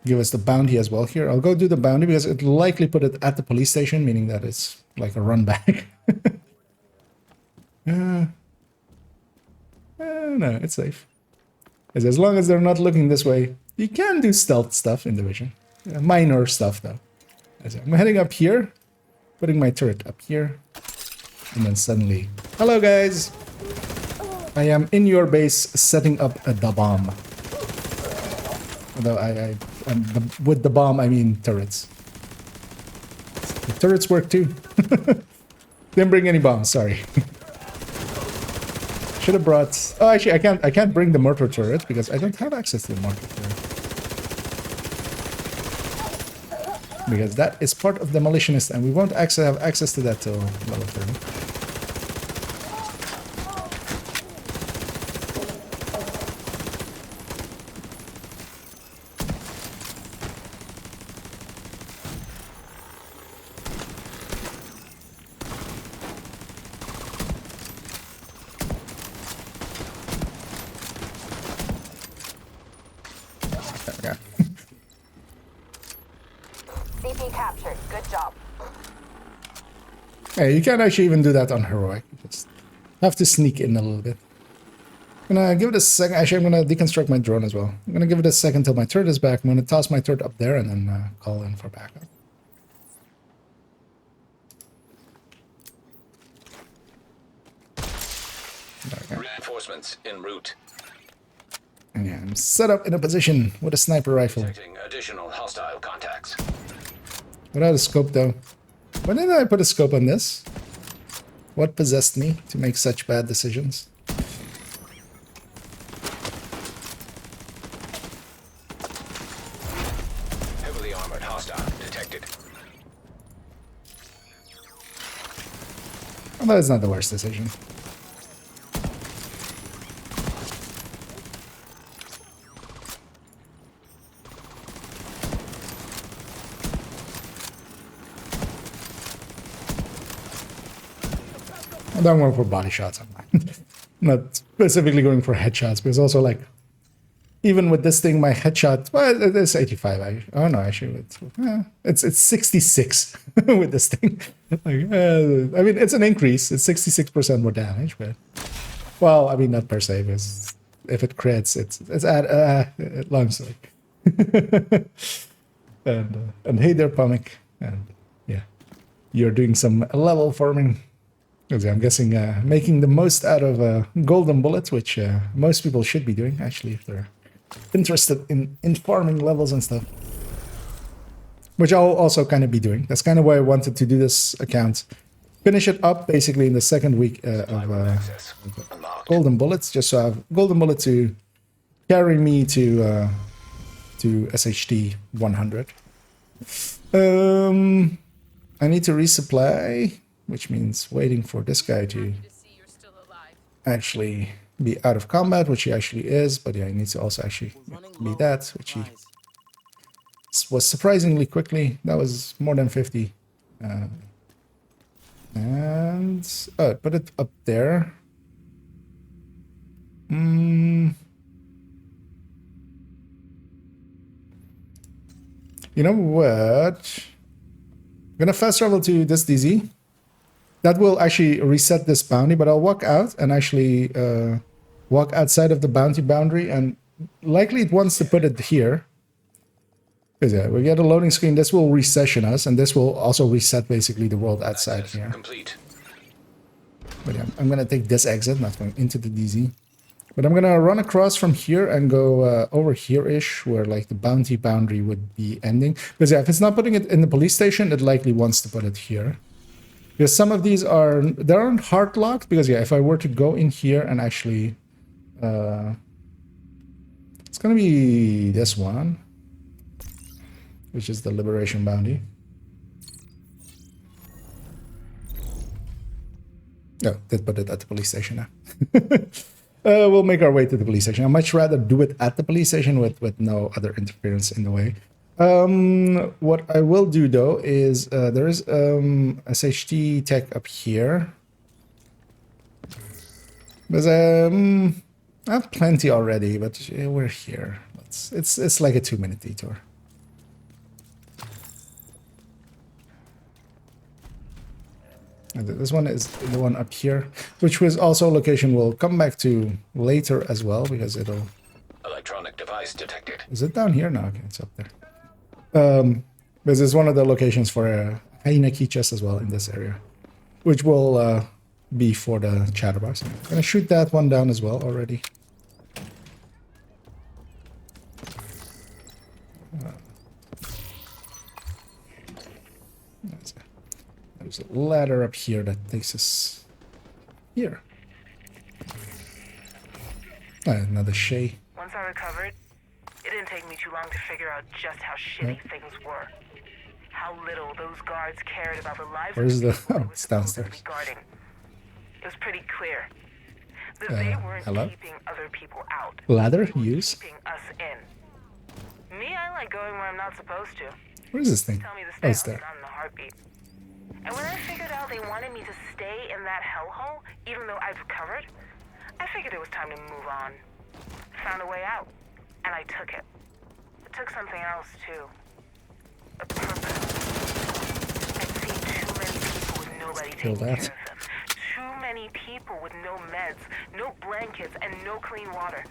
Give us the bounty as well here. I'll go do the bounty because it'll likely put it at the police station, meaning that it's like a run back. No, it's safe. As long as they're not looking this way, you can do stealth stuff in Division. Minor stuff, though. I'm heading up here, putting my turret up here, and then suddenly, hello, guys. I am in your base setting up a da bomb. Although with the bomb, I mean turrets. The turrets work too. Didn't bring any bombs, sorry. Should have brought... Oh, actually, I can't bring the mortar turret because I don't have access to the mortar turret. Because that is part of Demolitionist, and we won't actually have access to that till level 30.
CP captured. Good job.
Yeah, you can't actually even do that on heroic. You just have to sneak in a little bit. I'm gonna give it a second. Actually, I'm gonna deconstruct my drone as well. I'm gonna give it a second till my turret is back. I'm gonna toss my turret up there and then call in for backup.
Reinforcements en route.
And yeah, I'm set up in a position with a sniper rifle.
Detecting additional hostile contacts.
Without a scope though. When did I put a scope on this? What possessed me to make such bad decisions?
Heavily armored hostile detected.
Although it's not the worst decision. I don't go for body shots. I'm not specifically going for headshots because also like even with this thing, my headshot, well, it's 85. Oh no, actually, it's 66 with this thing. Like, I mean, it's an increase. It's 66% more damage, but well, I mean, not per se, because if it crits, it's at long story. And hey there, Pumic, and yeah, you're doing some level farming. I'm guessing making the most out of golden bullets, which most people should be doing, actually, if they're interested in farming levels and stuff. Which I'll also kind of be doing. That's kind of why I wanted to do this account. Finish it up, basically, in the second week of golden bullets, just so I have golden bullet to carry me to SHT 100. I need to resupply, which means waiting for this guy to actually be out of combat, which he actually is, but yeah, he needs to also actually be that, which he was surprisingly quickly. That was more than 50. And put it up there. You know what? I'm gonna fast travel to this DZ. That will actually reset this bounty, but I'll walk out and actually walk outside of the bounty boundary, and likely it wants to put it here. Because yeah, we get a loading screen, this will recession us, and this will also reset basically the world outside here.
Complete.
But yeah, I'm gonna take this exit, not going into the DZ. But I'm gonna run across from here and go over here-ish, where like the bounty boundary would be ending. Because yeah, if it's not putting it in the police station, it likely wants to put it here. Because some of these they aren't hard locked, because yeah, if I were to go in here and actually, it's gonna be this one, which is the liberation bounty. No, did put it at the police station now. We'll make our way to the police station. I'd much rather do it at the police station with no other interference in the way. What I will do though is there is SHT tech up here. Because I have plenty already, but we're here. It's like a 2-minute detour. And this one is the one up here, which was also a location we'll come back to later as well, because it'll...
Electronic device detected.
Is it down here? No, okay, it's up there. This is one of the locations for a hyena key chest as well in this area, which will before the chatterbox. I'm gonna shoot that one down as well already. There's a ladder up here that takes us here. Another Shay.
Once I recovered, it didn't take me too long to figure out just how shitty things were. How little those guards cared about the lives
Where's
of the
the...
people they
Oh,
were
it's
supposed to
downstairs.
be guarding. It was pretty clear that they weren't
hello?
keeping other people out.
Ladder?
They were
Use?
keeping us in. Me, I like going where I'm not supposed to.
Where is this thing?
Tell me to
Oh,
stay,
it's
I'll
there.
be gone in a heartbeat. And when I figured out they wanted me to stay in that hellhole, even though I'd recovered, I figured it was time to move on. Found a way out, and I took it. It took something else, too. A purpose. I'd seen too many people with nobody
Feel
taking care
that.
of them. Too many people with no meds, no blankets, and no clean water.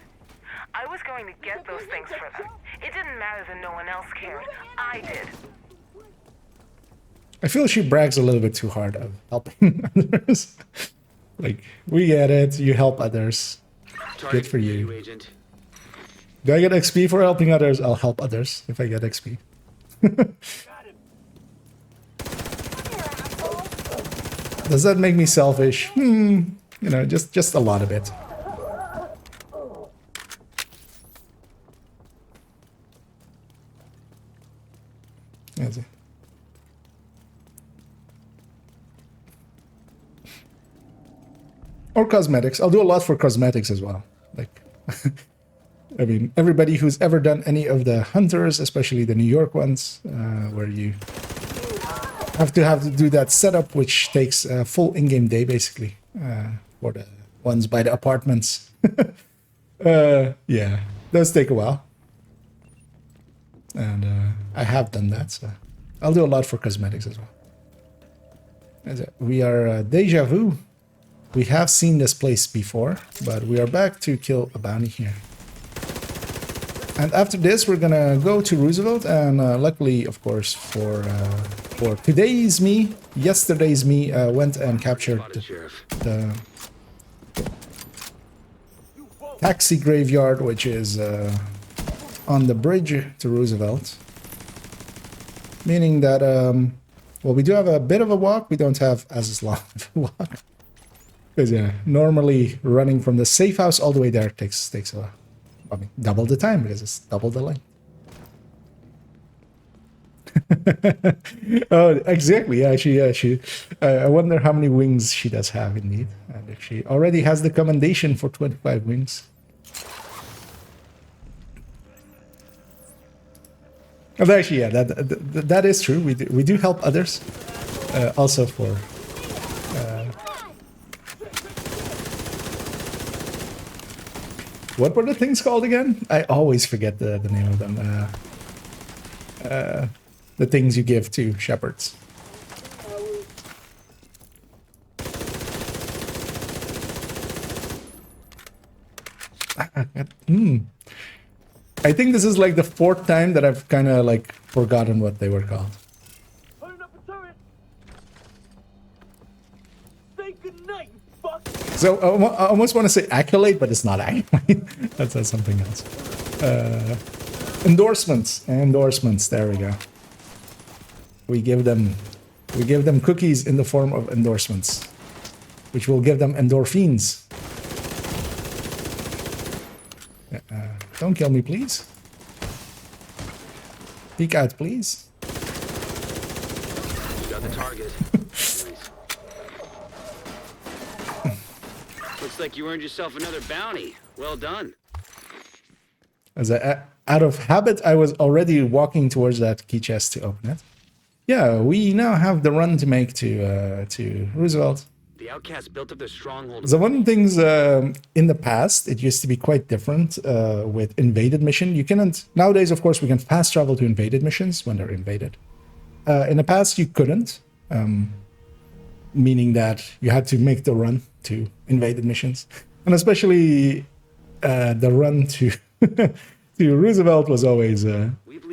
I was going to get those things for them. It didn't matter that no one else cared. I did.
I feel she brags a little bit too hard of helping others. Like, we get it, you help others. Good for you.
Agent.
Do I get XP for helping others? I'll help others if I get XP. Does that make me selfish? You know, just a lot of it. Is it? Or cosmetics. I'll do a lot for cosmetics as well. Like, I mean, everybody who's ever done any of the hunters, especially the New York ones, where you have to do that setup, which takes a full in-game day, basically, for the ones by the apartments. Yeah, does take a while. And I have done that, so I'll do a lot for cosmetics as well. We are Deja Vu. We have seen this place before, but we are back to kill a bounty here. And after this, we're gonna go to Roosevelt, and luckily, of course, for today's me, yesterday's me went and captured the taxi graveyard, which is on the bridge to Roosevelt. Meaning that, well, we do have a bit of a walk. We don't have as long of a walk. Because yeah, normally running from the safe house all the way there takes I mean, double the time because it's double the length. Oh, exactly. Yeah, she. I wonder how many wings she does have indeed, and if she already has the commendation for 25 wings. Oh, actually, yeah, that is true. We do help others, also for. What were the things called again? I always forget the name of them. The things you give to shepherds. I think this is like the 4th time that I've kind of like forgotten what they were called. So I almost want to say accolade, but it's not accolade. That's something else. Endorsements. Endorsements. There we go. We give them cookies in the form of endorsements, which will give them endorphins. Don't kill me, please. Peek out, please.
You got the target. Nice. Looks like you earned yourself another bounty. Well done.
As out of habit, I was already walking towards that key chest to open it. Yeah, we now have the run to make to Roosevelt.
The outcasts built up their stronghold.
So one of the things in the past, it used to be quite different with invaded mission. You cannot nowadays, of course, we can fast travel to invaded missions when they're invaded. In the past, you couldn't, meaning that you had to make the run to invaded missions, and especially the run to to Roosevelt was always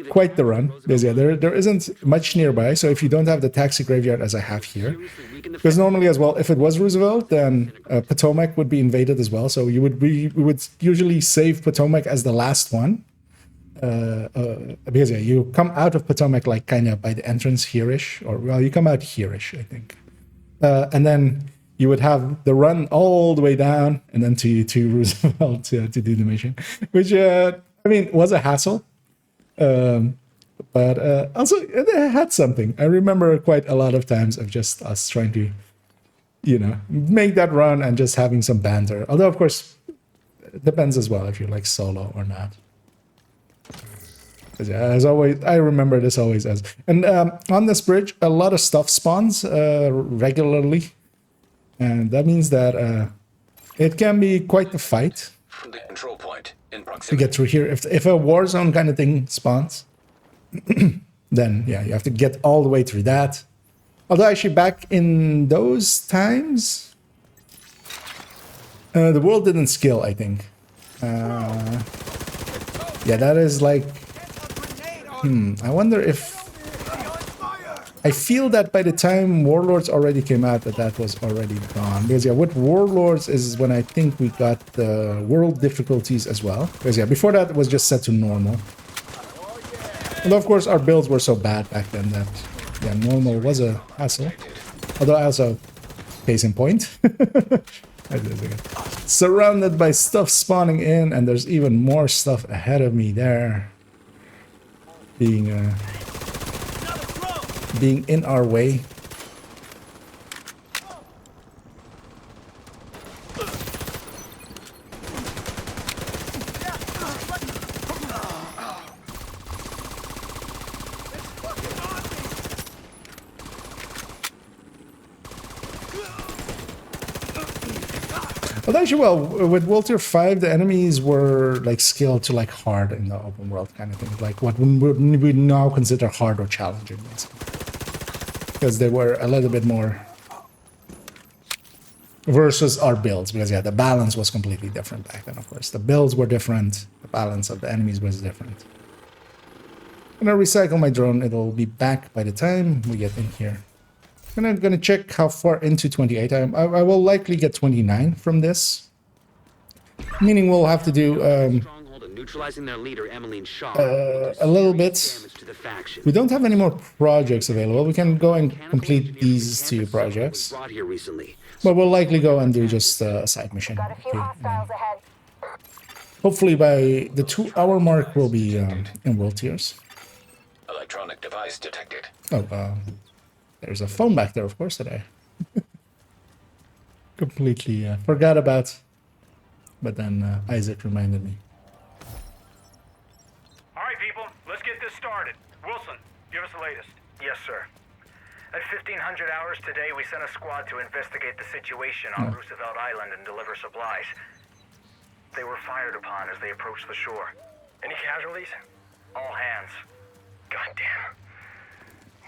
quite the run. Because yeah, there isn't much nearby. So if you don't have the taxi graveyard as I have here, because normally as well, if it was Roosevelt, then Potomac would be invaded as well. So we would usually save Potomac as the last one. Because yeah, you come out of Potomac like kind of by the entrance here-ish, or well, you come out here-ish, I think. And then you would have the run all the way down and then to Roosevelt to do the mission, which I mean was a hassle, but also it had something. I remember quite a lot of times of just us trying to, make that run and just having some banter. Although of course, it depends as well if you're like solo or not. Yeah, as always, I remember this always as. And on this bridge, a lot of stuff spawns regularly. And that means that it can be quite the fight
From the control point in
to
proximity.
get through here. If a war zone kind of thing spawns, then yeah, you have to get all the way through that. Although actually back in those times, the world didn't scale, I think. Yeah, that is like... I wonder if... I feel that by the time Warlords already came out, that was already gone. Because yeah, with Warlords is when I think we got the world difficulties as well. Because yeah, before that it was just set to normal. And of course our builds were so bad back then that yeah, normal was a hassle. Although also, case in point. Surrounded by stuff spawning in, and there's even more stuff ahead of me there. Being in our way. But actually, well, with World Tier 5, the enemies were like scaled to like hard in the open world kind of thing. Like what we now consider hard or challenging, basically. Because they were a little bit more versus our builds. Because yeah, the balance was completely different back then, of course. The builds were different. The balance of the enemies was different. I'm gonna recycle my drone. It'll be back by the time we get in here. And I'm gonna check how far into 28 I will likely get 29 from this. Meaning we'll have to do
neutralizing their leader, Emmeline Shaw,
a little bit. We don't have any more projects available. We can go and complete these two projects. But we'll likely go and do just a side mission.
Got a few hostiles ahead.
Hopefully by the 2-hour mark we'll be in world tiers.
Electronic device detected.
Oh, there's a phone back there, of course, that I completely forgot about. But then Isaac reminded me.
All right, people, let's get this started. Wilson, give us the latest. Yes, sir. At 1500 hours today, we sent a squad to investigate the situation on Roosevelt Island and deliver supplies. They were fired upon as they approached the shore. Any casualties? All hands. Goddamn.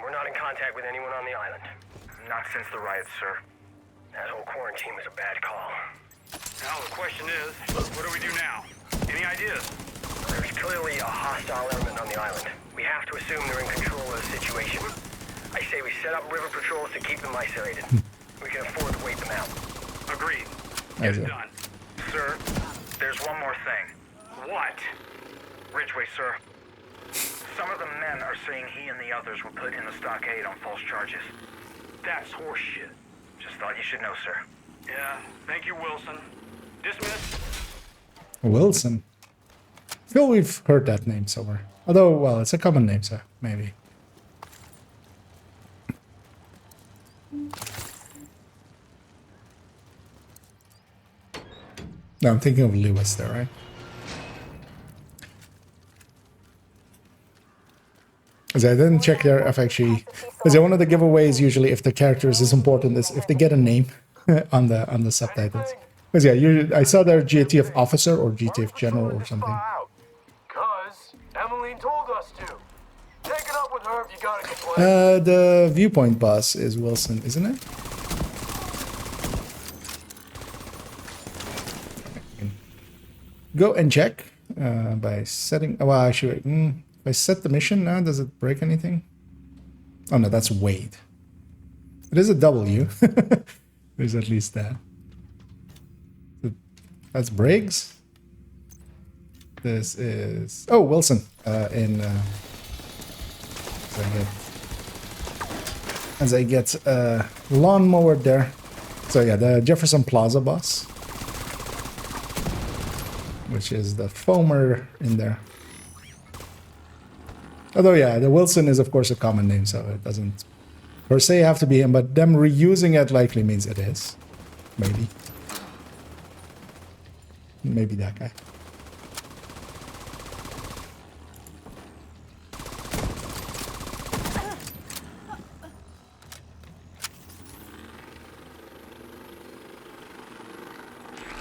We're not in contact with anyone on the island. Not since the riots, sir. That whole quarantine was a bad call. Now the question is, what do we do now? Any ideas? There's clearly a hostile element on the island. We have to assume they're in control of the situation. I say we set up river patrols to keep them isolated. We can afford to wait them out. Agreed. Get it done. Sir, there's one more thing. What? Ridgway, sir. Some of the men are saying he and the others were put in the stockade on false charges. That's horseshit. Just thought you should know, sir. Yeah, thank you, Wilson. Dismissed.
Wilson. I feel we've heard that name somewhere. Although, well, it's a common name, so maybe. No, I'm thinking of Lewis there, right? Because I didn't check there if actually... Because one of the giveaways usually, if the characters is important, is if they get a name on the subtitles. Because yeah, I saw there GTF officer or GTF general or something.
Because Emmeline told us to. Take it up with her if you got a complaint.
The viewpoint boss is Wilson, isn't it? Go and check by setting... Well, actually, If I set the mission now, does it break anything? Oh no, that's Wade. It is a W. There's at least that. That's Briggs. This is Wilson. As I get lawnmower there. So yeah, the Jefferson Plaza boss, which is the foamer in there. Although yeah, the Wilson is of course a common name, so it doesn't per se have to be him, but them reusing it likely means it is. Maybe. Maybe that guy.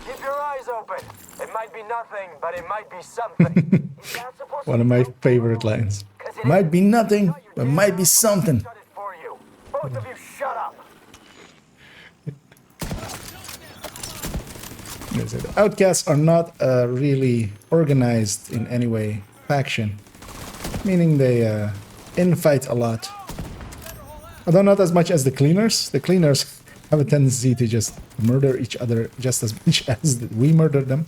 Keep your eyes open. It might be nothing, but it might be something.
One of my favorite lines. Might be nothing, but might be something.
Shut it for you. Both of you shut up.
The outcasts are not really organized in any way faction, meaning they infight a lot. Although not as much as the cleaners. The cleaners have a tendency to just murder each other just as much as we murder them.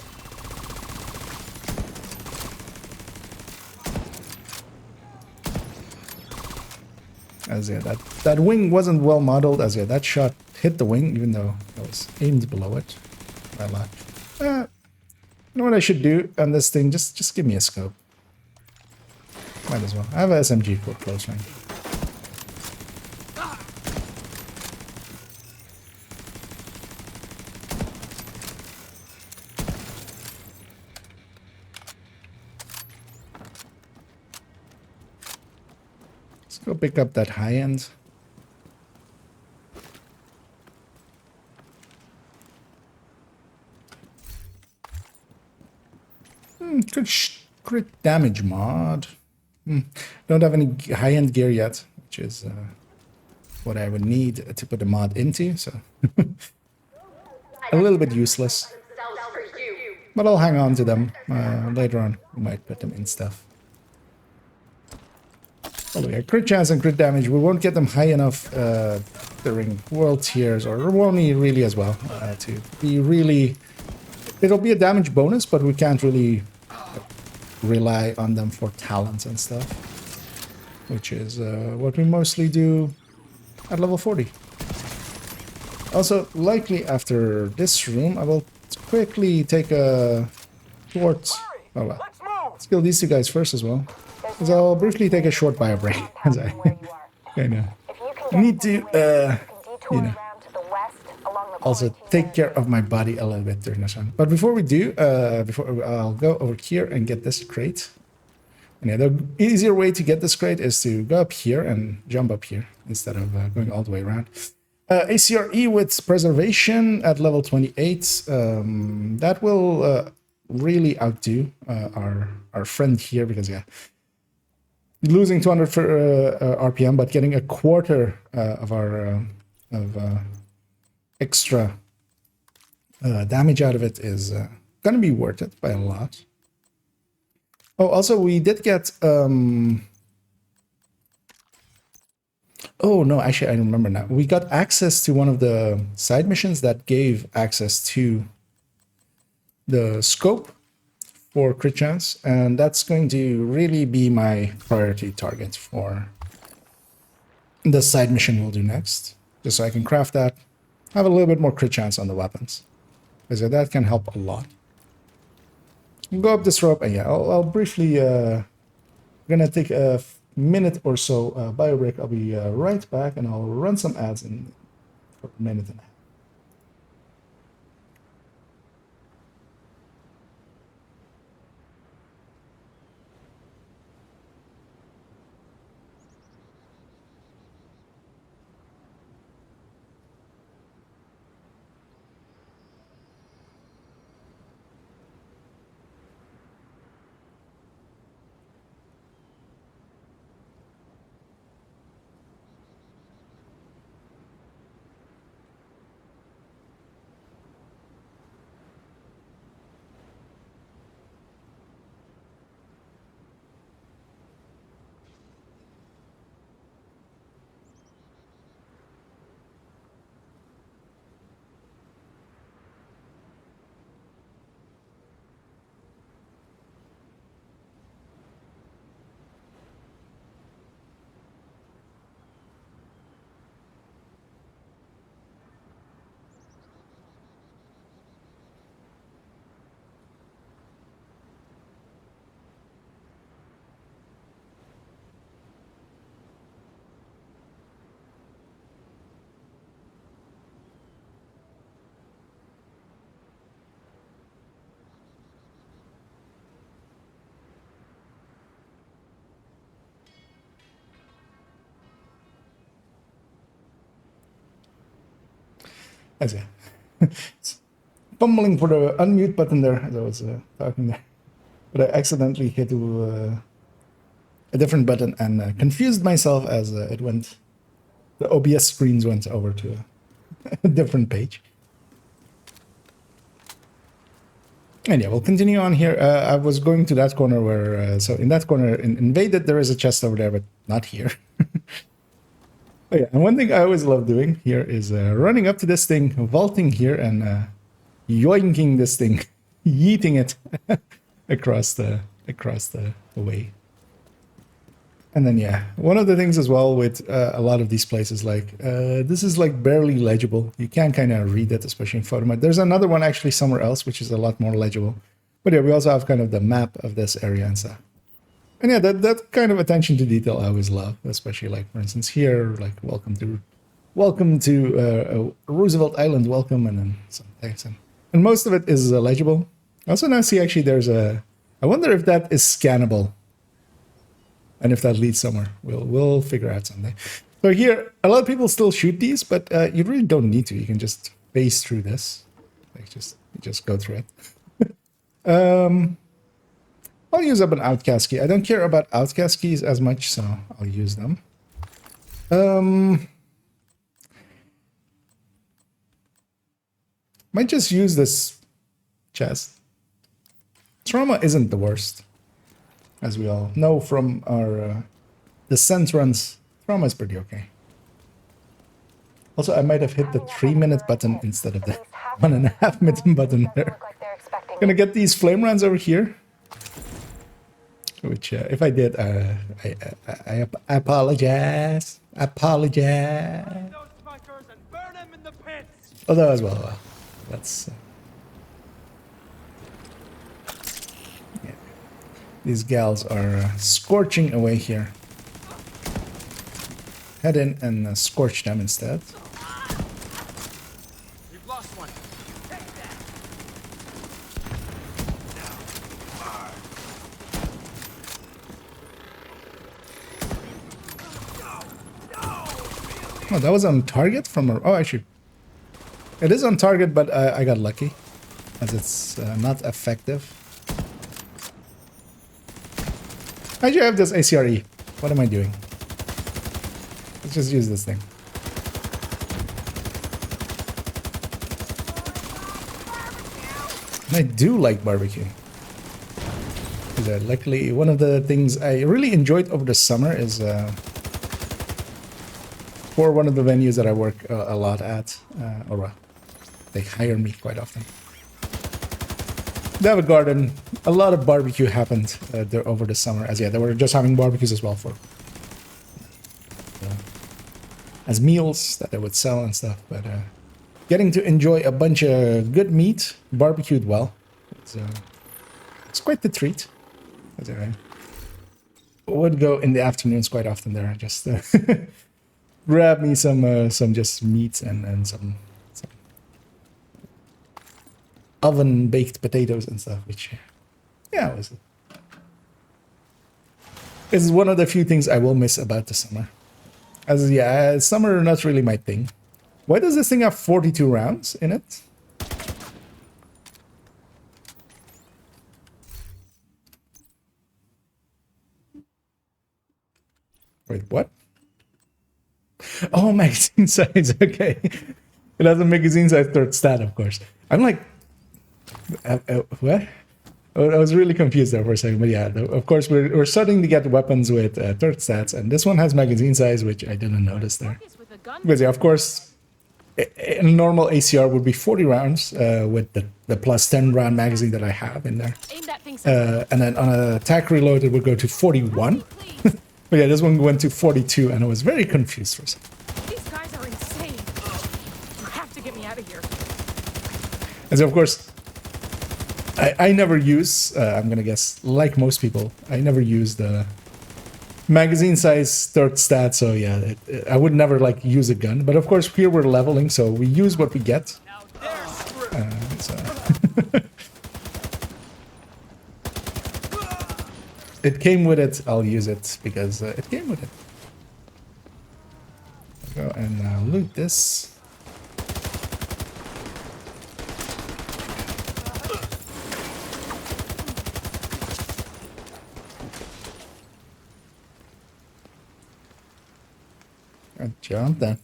As yeah, that wing wasn't well modeled. As yeah, that shot hit the wing, even though I was aimed below it by a lot. You know what I should do on this thing? Just give me a scope. Might as well. I have a SMG for close range. Let's go pick up that high end. Good crit damage mod. Don't have any high-end gear yet, which is what I would need to put the mod into, so a little bit useless. But I'll hang on to them. Later on, we might put them in stuff. Oh yeah, crit chance and crit damage, we won't get them high enough during world tiers, or won't need really as well, to be really... It'll be a damage bonus, but we can't really rely on them for talents and stuff, which is what we mostly do at level 40. Also, likely after this room, I will quickly take a towards... Oh well, let's kill these two guys first as well, because I'll briefly take a short bio break, as I kind of need to, you know, also take care of my body a little bit during this one. But before we do, I'll go over here and get this crate. And yeah, the easier way to get this crate is to go up here and jump up here instead of going all the way around. ACRE with preservation at level 28. That will really outdo our friend here, because yeah, losing 200 for RPM, but getting a quarter of our extra damage out of it is gonna be worth it by a lot. Oh, also we did get oh no, actually I remember now. We got access to one of the side missions that gave access to the scope for crit chance, and that's going to really be my priority target for the side mission we'll do next, just so I can craft that, have a little bit more crit chance on the weapons, because that can help a lot. Go up this rope, and yeah, I'll briefly gonna take a minute or so bio break. I'll be right back, and I'll run some ads in for a minute and a half. As yeah. Fumbling for the unmute button there as I was talking there. But I accidentally hit a different button and confused myself as it went. The OBS screens went over to a different page. And yeah, we'll continue on here. I was going to that corner where, so in that corner, in Invaded, there is a chest over there, but not here. Oh, yeah, and one thing I always love doing here is running up to this thing, vaulting here, and yoinking this thing, yeeting it across the way. And then yeah, one of the things as well with a lot of these places, like this is like barely legible. You can kind of read it, especially in photo mode. There's another one actually somewhere else which is a lot more legible. But yeah, we also have kind of the map of this area and stuff. And yeah, that kind of attention to detail I always love, especially like for instance here, like welcome to Roosevelt Island, welcome, and then some text, and most of it is legible. I also now see actually there's I wonder if that is scannable. And if that leads somewhere, we'll figure out someday. So here, a lot of people still shoot these, but you really don't need to. You can just phase through this, like just go through it. I'll use up an outcast key. I don't care about outcast keys as much, so I'll use them. Might just use this chest. Trauma isn't the worst. As we all know from our descent runs, trauma is pretty okay. Also, I might have hit the 3-minute button instead of the 1.5-minute button there. Gonna get these flame rounds over here. Which, if I did, I apologize. Apologize. Although as well, that's... These gals are scorching away here. Head in and scorch them instead.
We've lost one.
Oh, that was on target from a... Oh, actually... It is on target, but I got lucky. As it's not effective. I do have this ACRE. What am I doing? Let's just use this thing. And I do like barbecue. Luckily, one of the things I really enjoyed over the summer is for one of the venues that I work a lot at, or they hire me quite often. They have a garden. A lot of barbecue happened there over the summer. As yeah, they were just having barbecues as well for as meals that they would sell and stuff. But getting to enjoy a bunch of good meat barbecued well, it's quite the treat. As I would go in the afternoons quite often there. Just grab me some just meat and some oven baked potatoes and stuff, which yeah, this is one of the few things I will miss about the summer. As yeah, summer not really my thing. Why does this thing have 42 rounds in it? Wait, what? Oh, magazine size. Okay, it has a magazine size third stat, of course. I'm like, what? I was really confused there for a second, but yeah, of course we're starting to get weapons with third stats, and this one has magazine size, which I didn't notice there. Because yeah, of course, a normal ACR would be 40 rounds with the plus 10 round magazine that I have in there, and then on an attack reload it would go to 41. But yeah, this one went to 42, and I was very confused for a second.
These guys are insane. You have to get me out of here.
And so of course, I never use, I'm gonna guess, like most people, I never use the magazine size third stat, so yeah, I would never like use a gun. But of course here we're leveling, so we use what we get. So. It came with it, I'll use it, because it came with it. Go and loot this. Jump then.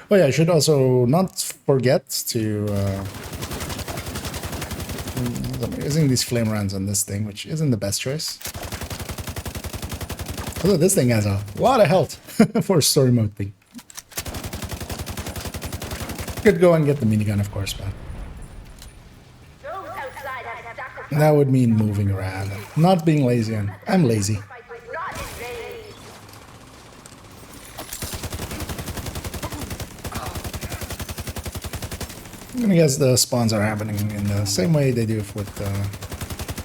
Oh yeah, I should also not forget to I'm using these flame rounds on this thing, which isn't the best choice. Although this thing has a lot of health for a story mode thing. Could go and get the minigun, of course, but that would mean moving around and not being lazy, and I'm lazy. I'm gonna guess the spawns are happening in the same way they do with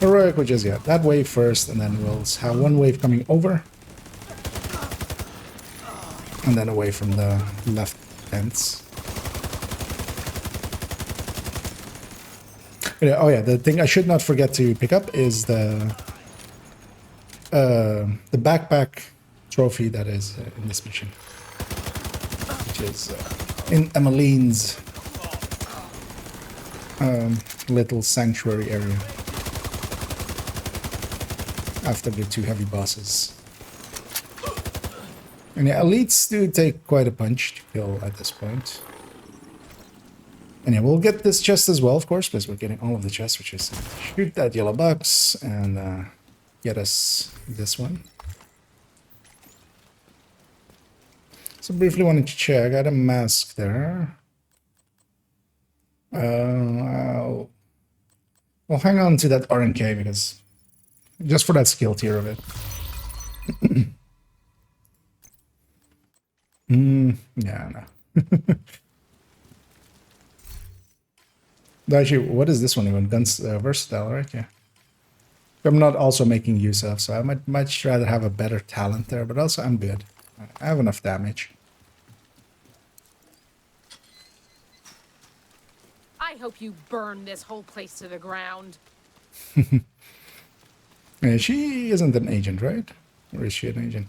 Heroic, which is, yeah, that wave first, and then we'll have one wave coming over. And then away from the left tents. Oh yeah, the thing I should not forget to pick up is the backpack trophy that is in this mission. Which is in Emmeline's little sanctuary area. After the two heavy bosses. And yeah, elites do take quite a punch to kill at this point. And yeah, we'll get this chest as well, of course, because we're getting all of the chests, which is shoot that yellow box and get us this one. So briefly wanted to check, I got a mask there. I'll hang on to that RNK because just for that skill tier of it. Yeah, no. Actually, what is this one even? Guns versatile, right? Yeah. I'm not also making use of, so I might much rather have a better talent there, but also I'm good. I have enough damage.
I hope you burn this whole place to the ground.
Yeah, she isn't an agent, right? Or is she an agent?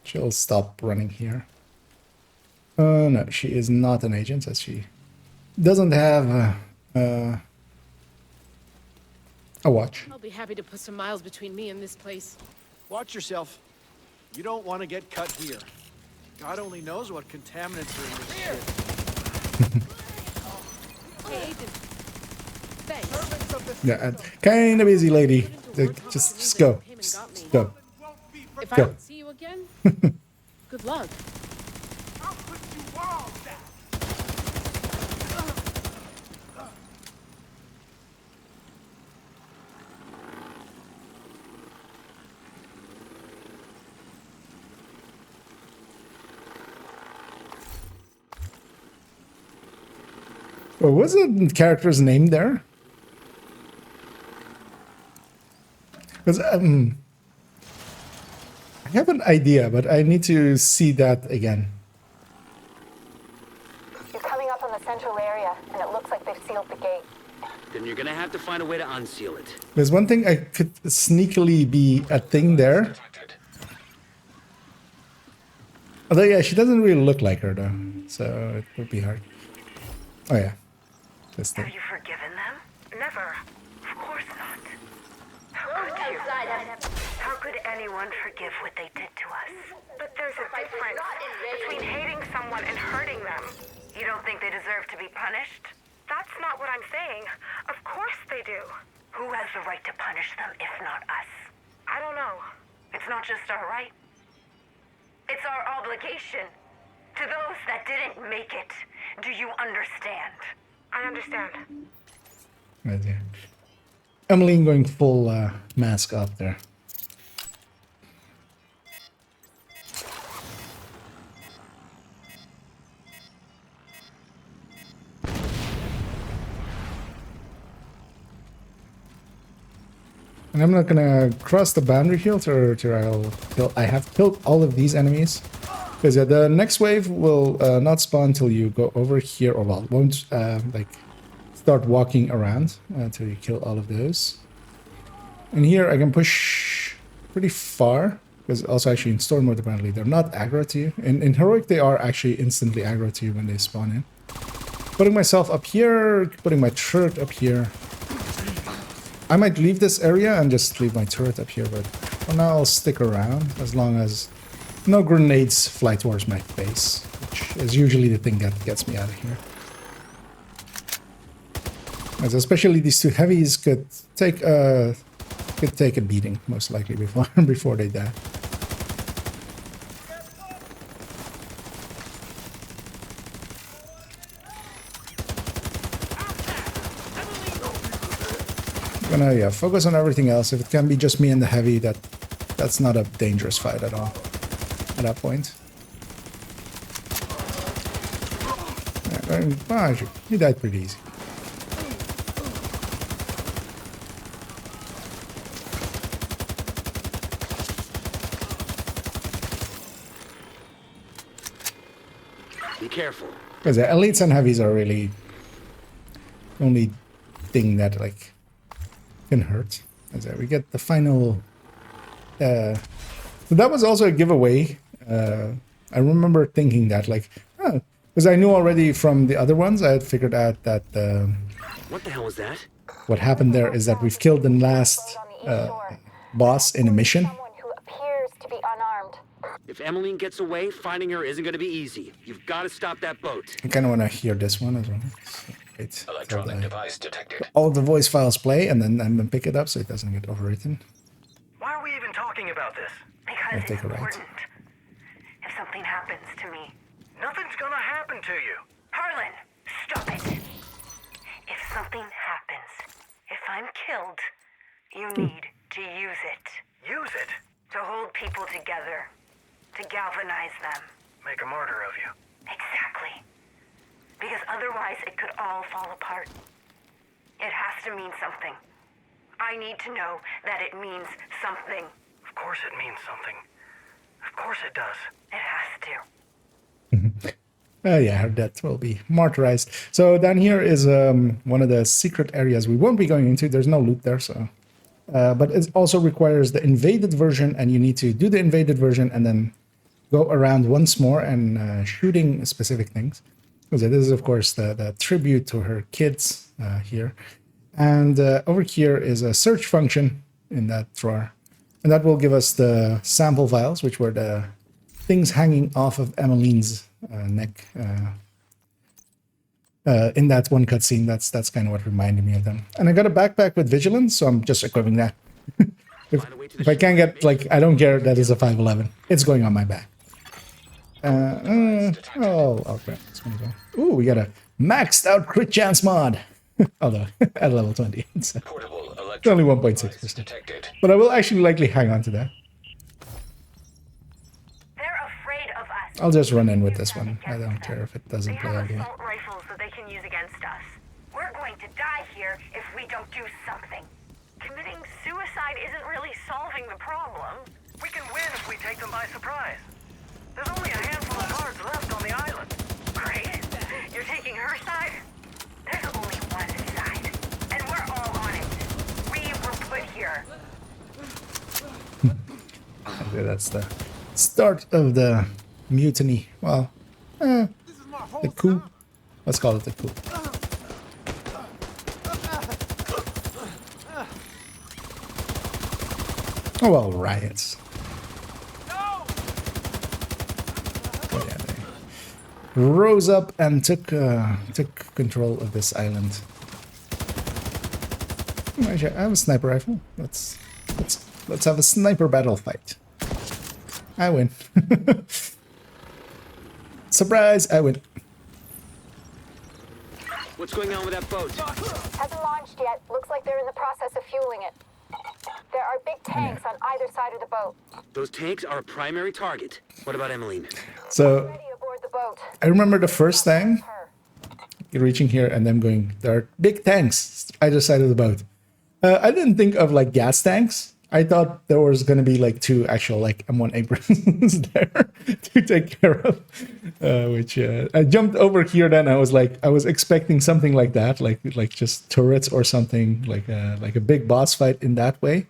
She'll stop running here. No, she is not an agent, as she doesn't have a watch.
I'll be happy to put some miles between me and this place.
Watch yourself. You don't want to get cut here. God only knows what contaminants are in this shit.
Hey, agent. Thanks.
Yeah, kind of busy lady. Just go. Just go.
If I don't see you again, good luck.
I'll put you all down.
What was the character's name there? Because I have an idea, but I need to see that again.
You're coming up on the central area, and it looks like they've sealed the gate.
Then you're gonna have to find a way to unseal it.
There's one thing I could sneakily be a thing there. Although, yeah, she doesn't really look like her, though. So it would be hard. Oh, yeah. This thing.
Have you forgiven them? Never. Of course not. How could you? How could anyone forgive what they did to us? But there's a difference between hating someone and hurting them. You don't think they deserve to be punished? That's not what I'm saying. Of course they do. Who has the right to punish them if not us? I don't know. It's not just our right. It's our obligation to those that didn't make it. Do you understand? I understand.
Right there. Emmeline going full mask up there. And I'm not gonna cross the boundary here till I have killed all of these enemies. Because yeah, the next wave will not spawn until you go over here, or well, won't like start walking around until you kill all of those. And here I can push pretty far, because also actually in storm mode apparently they're not aggro to you. In heroic they are actually instantly aggro to you when they spawn in. Putting myself up here, putting my turret up here. I might leave this area and just leave my turret up here, but for now I'll stick around as long as no grenades fly towards my face, which is usually the thing that gets me out of here. As especially these two heavies could take a beating, most likely, before they die. Gonna focus on everything else. If it can be just me and the heavy, that's not a dangerous fight at all at that point. Yeah, he died pretty easy.
Be careful.
Because the elites and heavies are really the only thing that like can hurt. As we get the final. So that was also a giveaway. I remember thinking that like, because I knew already from the other ones, I had figured out that.
What the hell was that?
What happened there is that we've killed the last boss in a mission.
If Emmeline gets away, finding her isn't going to be easy. You've got to stop that boat.
I kind of want to hear this one as well. So, wait,
Electronic device detected.
all the voice files play and then pick it up so it doesn't get overwritten.
Why are we even talking about this?
I'll take a right.
If something happens to me.
Nothing's gonna happen to you.
Harlan, stop it. If something happens, if I'm killed, you need to use it.
Use it.
To hold people together. To galvanize them.
Make a martyr of you.
Exactly. Because otherwise it could all fall apart. It has to mean something. I need to know that it means something.
Of course it means something. Of course it does.
It has to.
Yeah, her death will be martyrized. So down here is one of the secret areas we won't be going into. There's no loot there, so. But it also requires the invaded version, and you need to do the invaded version and then go around once more and shooting specific things. So this is, of course, the tribute to her kids here. And over here is a search function in that drawer. And that will give us the sample files, which were the things hanging off of Emmeline's neck in that one cutscene. That's kind of what reminded me of them. And I got a backpack with vigilance, so I'm just equipping that. if I can't get, like, I don't care that is a 511. It's going on my back. Oh crap. Ooh, we got a maxed out crit chance mod. Although at level 20, it's only 1.6%. But I will actually likely hang on to that.
They're afraid of us.
I'll just run in with this one. I don't care if it doesn't play out
They
here.
have assault rifles that they can use against us. We're going to die here if we don't do something. Committing suicide isn't really solving the problem.
We can win if we take them by surprise. There's only a handful of guards left on the island.
Great. You're taking her side? There's only one side. And we're all on it. We were put here.
Okay, that's the start of the mutiny. Well, the coup. Let's call it the coup. Oh well, riots. Oh, yeah, they rose up and took control of this island. Actually, I have a sniper rifle. Let's have a sniper battle fight. I win. Surprise! I win.
What's going on with that boat?
Hasn't launched yet. Looks like they're in the process of fueling it. There are big tanks on either side of the boat.
Those tanks are a primary target. What about Emmeline?
So
Ready aboard the boat.
I remember the first thing, reaching here and them going, there are big tanks either side of the boat. I didn't think of like gas tanks. I thought there was going to be like two actual like M1 Abrams there to take care of, which I jumped over here. Then I was expecting something like that, like just turrets or something, like a big boss fight in that way.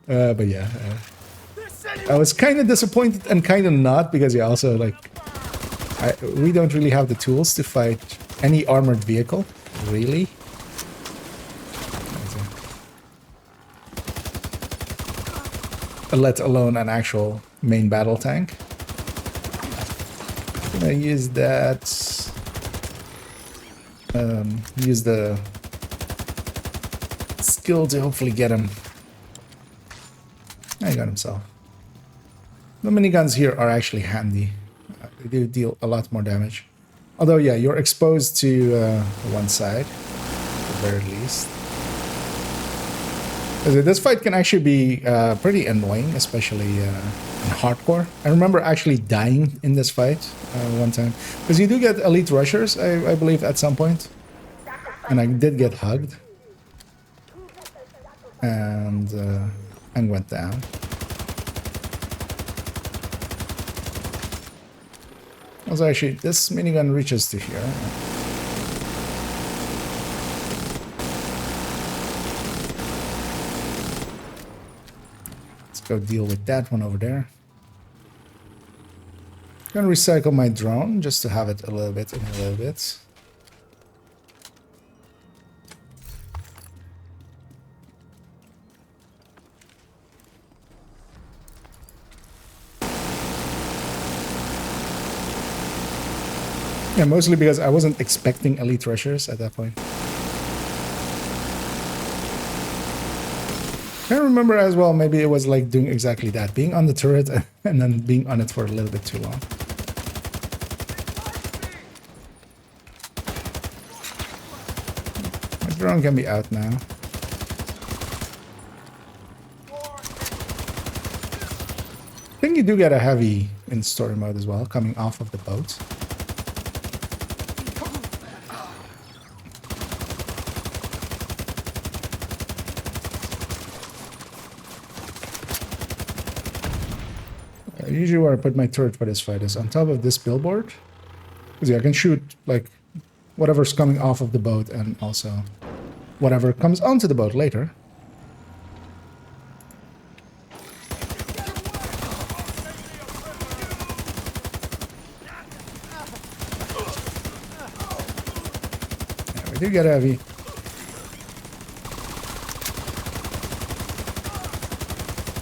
But yeah, I was kind of disappointed and kind of not, because yeah, also like we don't really have the tools to fight any armored vehicle, really. let alone an actual main battle tank. I'm gonna use that. Use the skill to hopefully get him. I got himself. The miniguns here are actually handy. They do deal a lot more damage. Although, yeah, you're exposed to one side, at the very least. This fight can actually be pretty annoying, especially in hardcore. I remember actually dying in this fight one time. Because you do get elite rushers, I believe, at some point. And I did get hugged. And went down. Also, actually, this minigun reaches to here. Let's go deal with that one over there. Gonna recycle my drone just to have it a little bit and a little bit. Yeah, mostly because I wasn't expecting elite rushers at that point. I remember as well, maybe it was like doing exactly that. Being on the turret and then being on it for a little bit too long. My drone can be out now. I think you do get a heavy in story mode as well, coming off of the boat. Usually where I put my turret for this fight is on top of this billboard. Because yeah, I can shoot like whatever's coming off of the boat and also whatever comes onto the boat later. Yeah, we do get heavy.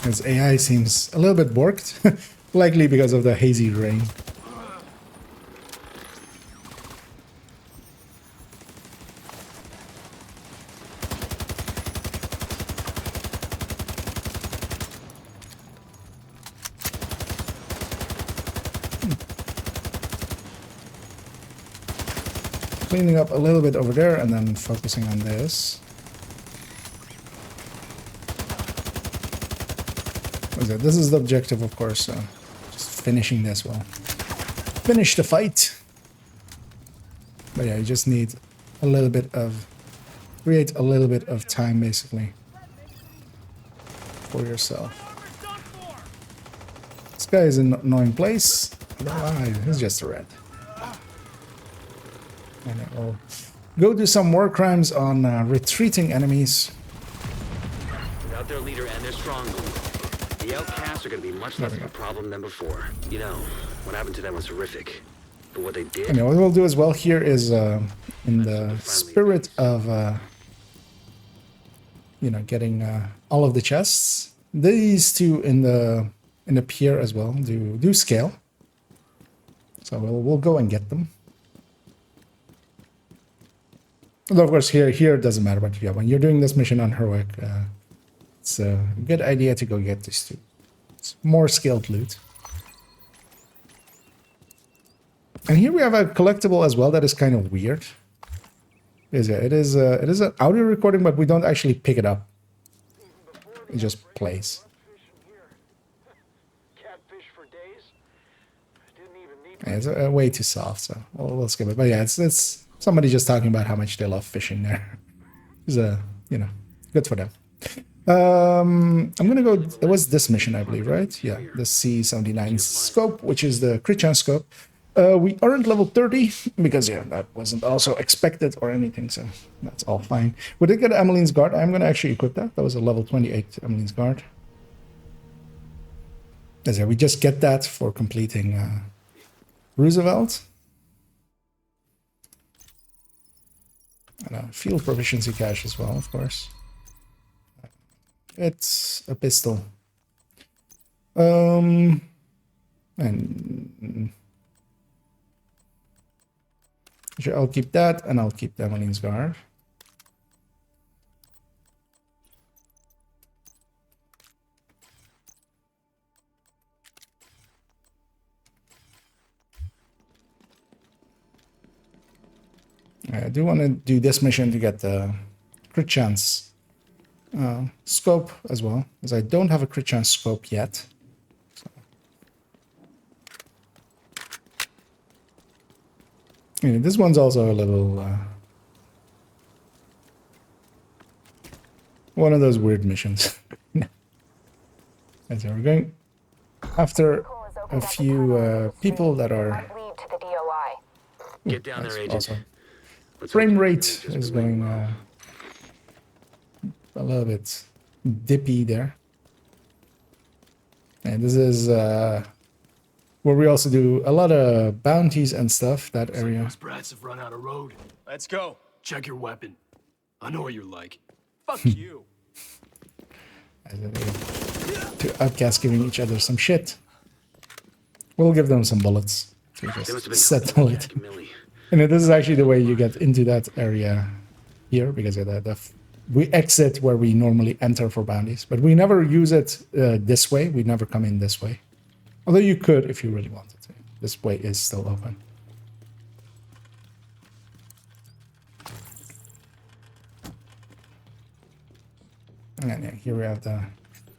His AI seems a little bit borked, likely because of the hazy rain. Cleaning up a little bit over there and then focusing on this. This is the objective, of course, so just finishing this will finish the fight. But yeah, you just need a little bit of, create a little bit of time, basically, for yourself. This guy is in an annoying place. He's just a red. And it will go do some war crimes on retreating enemies.
Without their leader and their stronghold, the outcasts are going to be much less of a problem than before. You know, what happened to them was horrific. But what they did...
Anyway, what we'll do as well here is, in the spirit of, you know, getting all of the chests, these two in the pier as well do scale. So we'll go and get them. Although, of course, here it doesn't matter, but yeah, when you're doing this mission on Heroic, it's a good idea to go get these two. It's more skilled loot. And here we have a collectible as well that is kind of weird. It is an audio recording, but we don't actually pick it up. It just plays. Yeah, it's way too soft, so we'll skip it. But yeah, it's somebody just talking about how much they love fishing there. It's you know, good for them. I'm gonna go. It was this mission, I believe, right? Yeah, the C79 scope, which is the crit chance scope. We aren't level 30 because yeah, that wasn't also expected or anything, so that's all fine. We did get Emmeline's guard. I'm gonna actually equip that. That was a level 28 Emmeline's guard. As we just get that for completing Roosevelt. And field proficiency cache as well, of course. It's a pistol. And sure, I'll keep that, and I'll keep Demoline's Guard. I do want to do this mission to get the crit chance scope as well, because I don't have a crit chance scope yet. So. Yeah, this one's also a little one of those weird missions. And so we're going after a few people that are.
Get down there, Agent.
Awesome. Frame rate is going a little bit dippy there. And this is where we also do a lot of bounties and stuff, that area.
Those brats have run out of road. Let's go. Check your weapon. I know what you're like. Fuck you.
Two outcasts giving each other some shit. We'll give them some bullets to just settle it. And this is actually the way you get into that area here, because of we exit where we normally enter for bounties, but we never use it this way. We never come in this way. Although you could if you really wanted to. This way is still open. And yeah, here we have the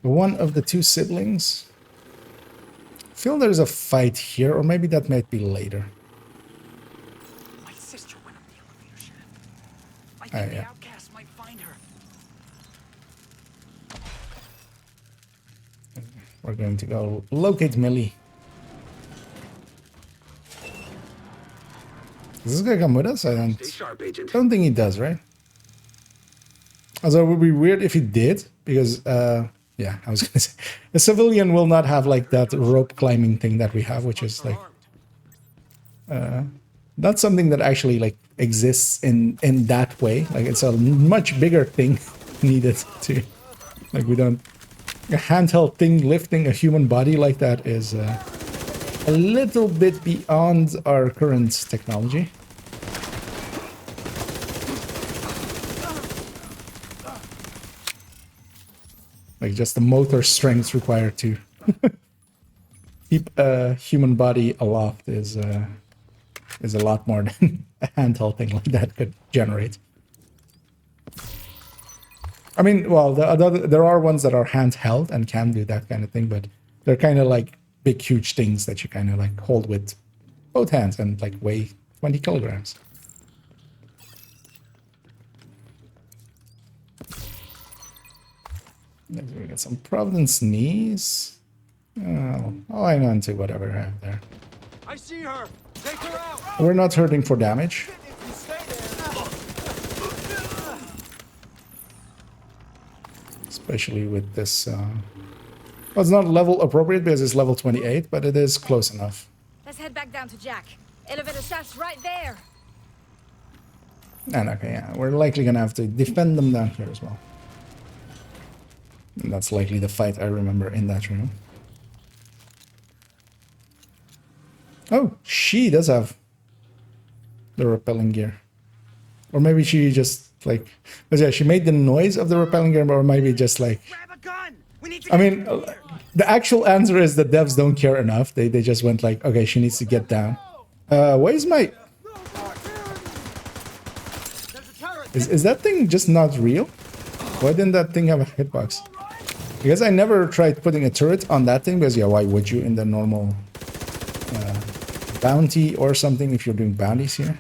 one of the two siblings. I feel there's a fight here, or maybe that might be later. Yeah.
Outcast might find her.
We're going to go locate Millie. Is this guy come with us? I don't think he does, right? Also, it would be weird if he did, because yeah, I was gonna say a civilian will not have like that rope climbing thing that we have, which is like not something that actually like exists in that way. Like it's a much bigger thing needed to, like, we don't, a handheld thing lifting a human body like that is a little bit beyond our current technology. Like just the motor strength required to keep a human body aloft is a lot more than a handheld thing like that could generate. I mean, well, there are ones that are handheld and can do that kind of thing, but they're kind of like big, huge things that you kind of like hold with both hands and like weigh 20 kilograms. Next we get some Providence knees. Oh, I'll hang on to whatever I have there.
I see her. Take her out.
We're not hurting for damage. Especially with this. Well, it's not level appropriate because it's level 28, but it is close enough.
Let's head back down to Jack. Elevator shaft's right there.
And okay, yeah, we're likely gonna have to defend them down here as well. And that's likely the fight I remember in that room. Oh, she does have the repelling gear. Or maybe she just like, but yeah, she made the noise of the repelling gear, or maybe just like, I mean, the actual answer is that devs don't care enough. They just went like, okay, she needs to get down. Where's my... Is that thing just not real? Why didn't that thing have a hitbox? Because I never tried putting a turret on that thing, because yeah, why would you in the normal bounty or something if you're doing bounties here?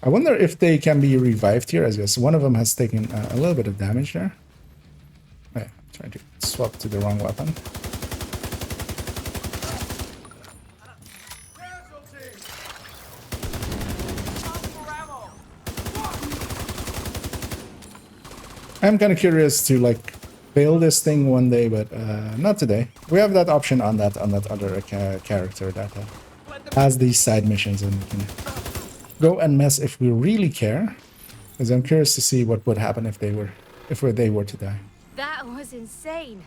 I wonder if they can be revived here, as yes, one of them has taken a little bit of damage there. Okay, trying to swap to the wrong weapon. I'm kind of curious to like fail this thing one day, but not today. We have that option on that other character that has these side missions, and you can go and mess if we really care. Because I'm curious to see what would happen if they were to die.
That was insane.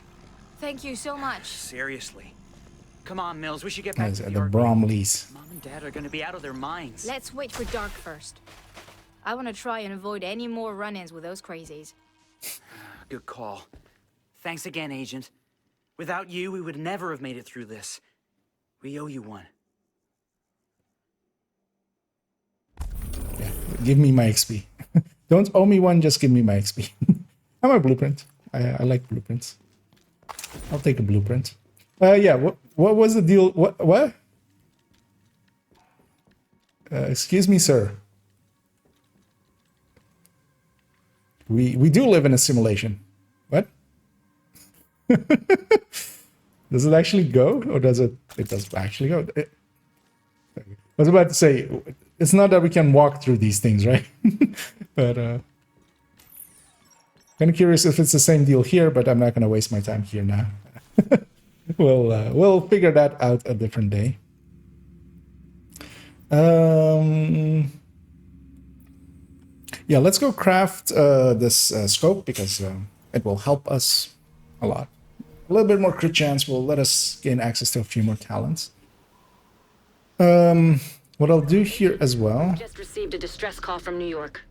Thank you so much.
Seriously. Come on, Mills. We should get back
As
to
the
New York.
Bromleys.
Mom and Dad are gonna be out of their minds.
Let's wait for dark first. I want to try and avoid any more run-ins with those crazies.
Good call. Thanks again, Agent. Without you, we would never have made it through this. We owe you one.
Yeah, give me my XP. Don't owe me one, just give me my XP. I'm a blueprint. I like blueprints. I'll take a blueprint. Yeah, what was the deal? What? Excuse me, sir. We do live in a simulation. What? Does it actually go, or does it? It does actually go. I was about to say, it's not that we can walk through these things, right? But kind of curious if it's the same deal here, but I'm not going to waste my time here now. We'll figure that out a different day. Yeah, let's go craft this scope because it will help us a lot. A little bit more crit chance will let us gain access to a few more talents. What I'll do here as well.
Just received a distress call from New York.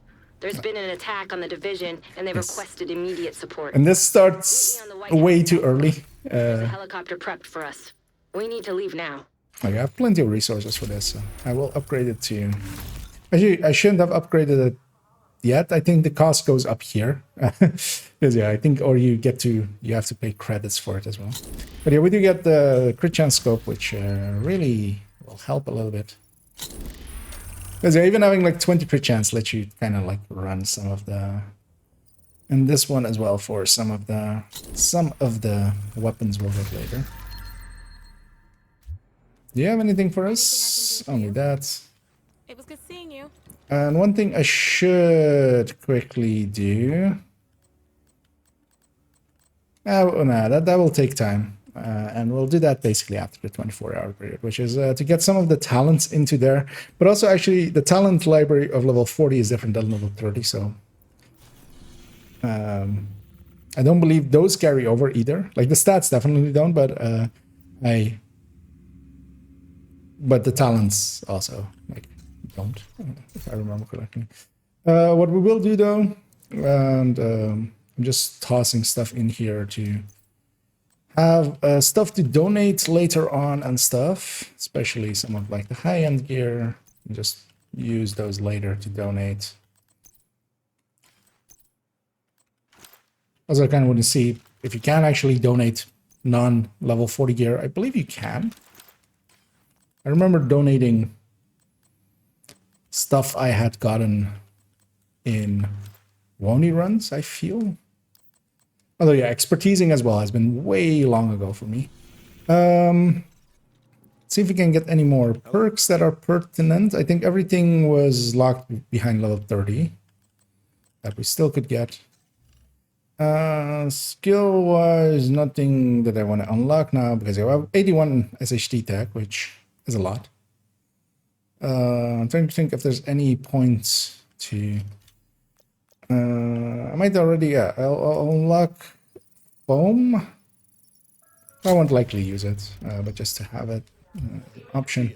There's been an attack on the division, and they've requested immediate support.
And this starts way too early.
There's a helicopter prepped for us. We need to leave now.
I have plenty of resources for this, so I will upgrade it to... Actually, I shouldn't have upgraded it yet. I think the cost goes up here. Because yeah, I think, or you have to pay credits for it as well. But yeah, we do get the crit chance scope, which really will help a little bit. Because yeah, even having like 20 crit chance lets you kind of like run some of the... And this one as well for some of the weapons we'll get later. Do you have anything for us? Only that.
It was good seeing you.
And one thing I should quickly do. Oh, no, that will take time. And we'll do that basically after the 24-hour period, which is to get some of the talents into there. But also, actually, the talent library of level 40 is different than level 30, so... I don't believe those carry over either. Like, the stats definitely don't, but but the talents also, like, don't, if I remember correctly. What we will do, though, and I'm just tossing stuff in here to have stuff to donate later on and stuff, especially some of, like, the high-end gear. Just use those later to donate. Also, I kind of want to see if you can actually donate non-level 40 gear. I believe you can. I remember donating stuff I had gotten in Wony runs, I feel. Although, yeah, expertising as well has been way long ago for me. Let's see if we can get any more perks that are pertinent. I think everything was locked behind level 30 that we still could get. Skill-wise, nothing that I want to unlock now because I have 81 SHT tech, which is a lot. I'm trying to think if there's any points to... I might already... Yeah, I'll unlock foam. I won't likely use it, but just to have it option.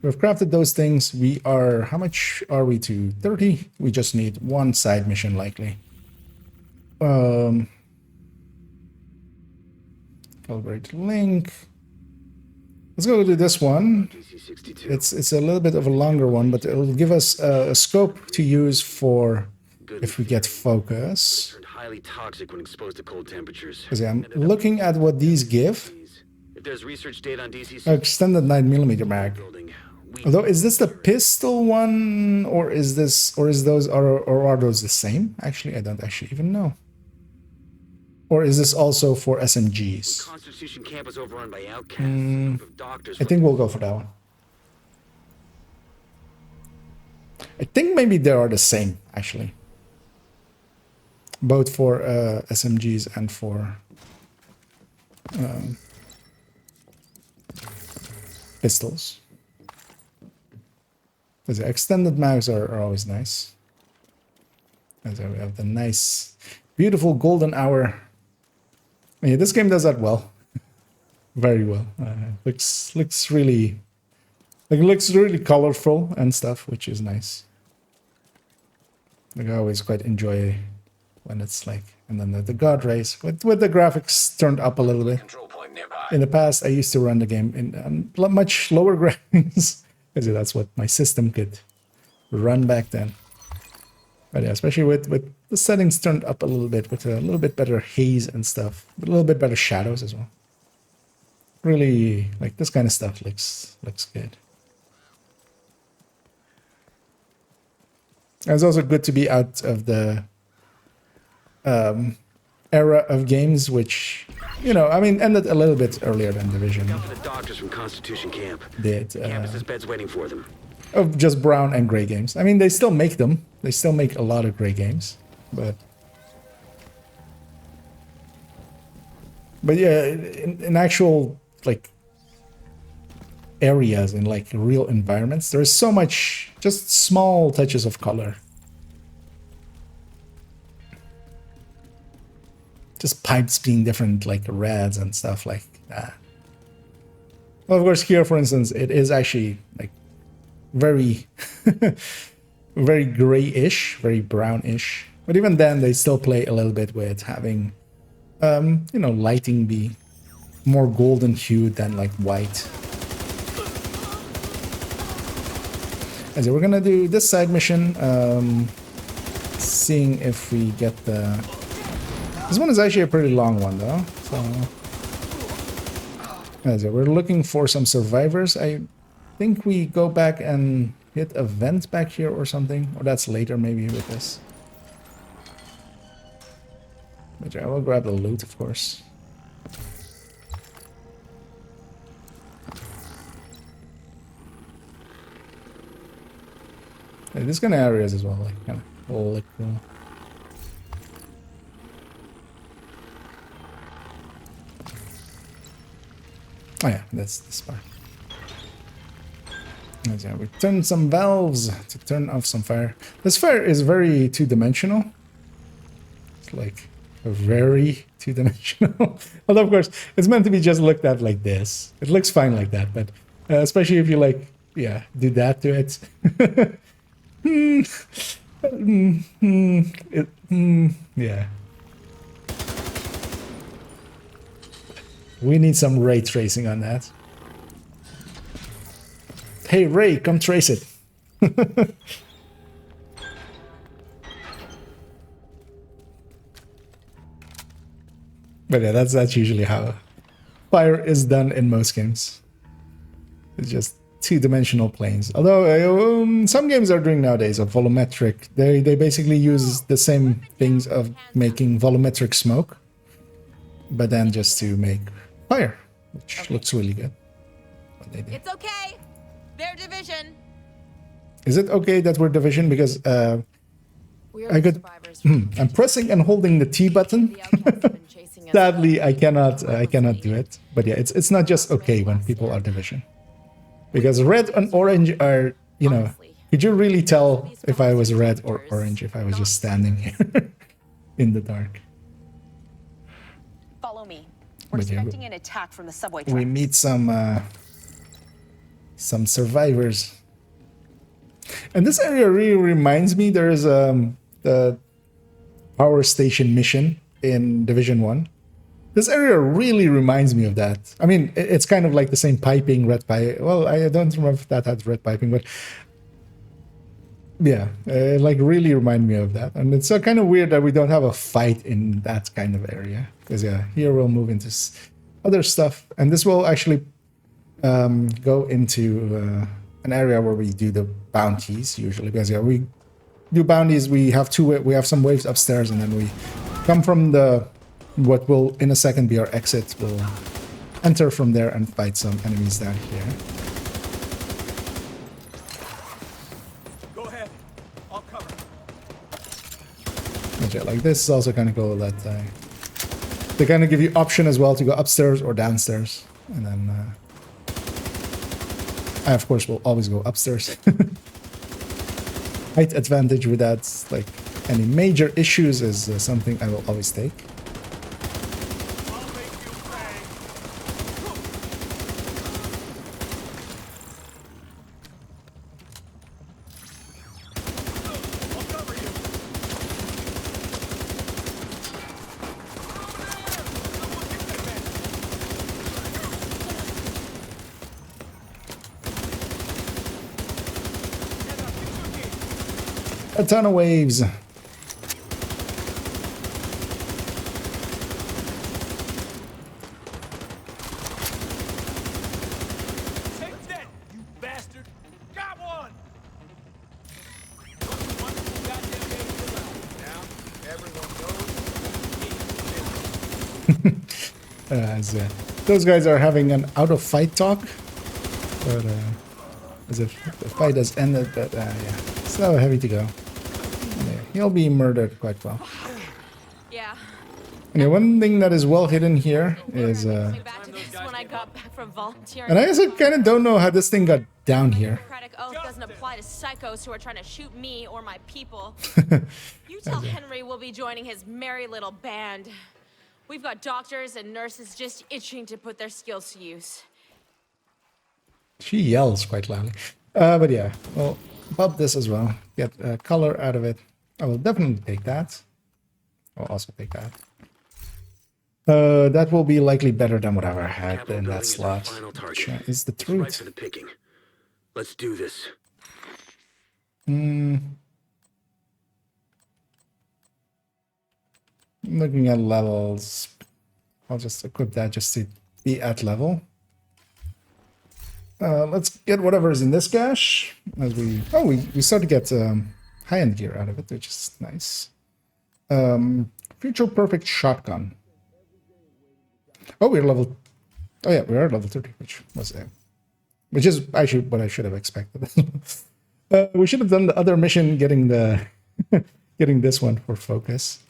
We've crafted those things. We are... How much are we to? 30? We just need one side mission, likely. Calibrate link. Let's go to this one. It's a little bit of a longer one, but it'll give us a scope to use for if we get focus.
Highly toxic when exposed to cold temperatures.
Because I'm looking at what these give.
If there's research data on DC
extended 9mm mag. Although, is this the pistol one, or is this, or are those the same? Actually, I don't actually even know. Or is this also for SMGs?
Constitution camp is overrun by outcasts.
I think we'll go for that one. I think maybe they are the same, actually. Both for SMGs and for pistols. Because the extended mags are always nice. And so we have the nice, beautiful golden hour. Yeah, this game does that well, very well. Looks really, like, it looks really colorful and stuff, which is nice. Like, I always quite enjoy when it's like, and then the god rays with the graphics turned up a little bit.
Control point nearby.
In the past, I used to run the game in much lower graphics because that's what my system could run back then. But yeah, especially with the settings turned up a little bit, with a little bit better haze and stuff, but a little bit better shadows as well. Really, like, this kind of stuff looks good. And it's also good to be out of the era of games which, you know, I mean, ended a little bit earlier than Division.
Down to the doctors from Constitution Camp.
Did.
Campus's bed's waiting for them.
Of just brown and gray games. I mean, they still make them. They still make a lot of gray games, but yeah, in actual, like, areas, in like real environments, there's so much, just small touches of color. Just pipes being different, like reds and stuff like that. Well, of course, here, for instance, it is actually like very, very grayish, very brownish. But even then, they still play a little bit with having, you know, lighting be more golden hued than like white. And so we're gonna do this side mission, seeing if we get the. This one is actually a pretty long one, though. So we're looking for some survivors. I think we go back and hit a vent back here or something, or that's later maybe with this. But yeah, we'll grab the loot, of course. Yeah, these kind of areas as well, like kind of all cool. Oh yeah, that's this part. Yeah, we turn some valves to turn off some fire. This fire is very two-dimensional. It's like very two-dimensional. Although, of course, it's meant to be just looked at like this. It looks fine like that, but especially if you, like, yeah, do that to it. Yeah. We need some ray tracing on that. Hey Ray, come trace it. But yeah, that's usually how fire is done in most games. It's just two-dimensional planes. Although some games are doing nowadays a volumetric. They basically use the same things of making volumetric smoke, but then just to make fire, which looks really good. What they do.
It's okay. They're Division.
Is it okay that we're Division? Because I could. I'm pressing and holding the T button. Sadly, I cannot do it. But yeah, it's not just okay when people are Division, because red and orange are, you know. Could you really tell if I was red or orange if I was just standing here in the dark?
Follow me. We're expecting an attack from the subway
We meet some survivors. And this area really reminds me, there is the power station mission in Division 1. This area really reminds me of that. I mean, it's kind of like the same piping, red pipe. Well, I don't remember if that had red piping, but yeah, it like really remind me of that. And it's kind of weird that we don't have a fight in that kind of area. Because yeah, here we'll move into other stuff. And this will actually go into an area where we do the bounties usually. Because yeah, we do bounties. We have some waves upstairs, and then we come from the what will in a second be our exit. We'll enter from there and fight some enemies down here.
Go ahead. I'll cover.
Yeah, like this is also kind of cool that they kind of give you option as well to go upstairs or downstairs, and then I of course will always go upstairs. height advantage without like any major issues is something I will always take. A ton of waves.
Take that, you bastard! Got one! Now, everyone
As, those guys are having an out of fight talk, but as if the fight has ended. But yeah, so heavy to go. Yeah, he'll be murdered quite well.
Yeah.
And one thing that is well hidden here is,
Back to this when I got back from volunteering.
and I also kind of don't know how this thing got down here.
Democratic oath doesn't apply to psychos who are trying to shoot me or my people. You tell Henry we'll be joining his merry little band. We've got doctors and nurses just itching to put their skills to use.
She yells quite loudly. But yeah, well, pop this as well. Get color out of it. I will definitely take that. I'll also take that. That will be likely better than whatever I had in that slot. Which is the truth.
Right for the picking. Let's do this.
Looking at levels, I'll just equip that just to be at level. Let's get whatever is in this cache. As we start to get high-end gear out of it, which is nice. Future perfect shotgun. Oh, we're level. Oh yeah, we are level 30, which is actually what I should have expected. We should have done the other mission, getting the getting this one for focus.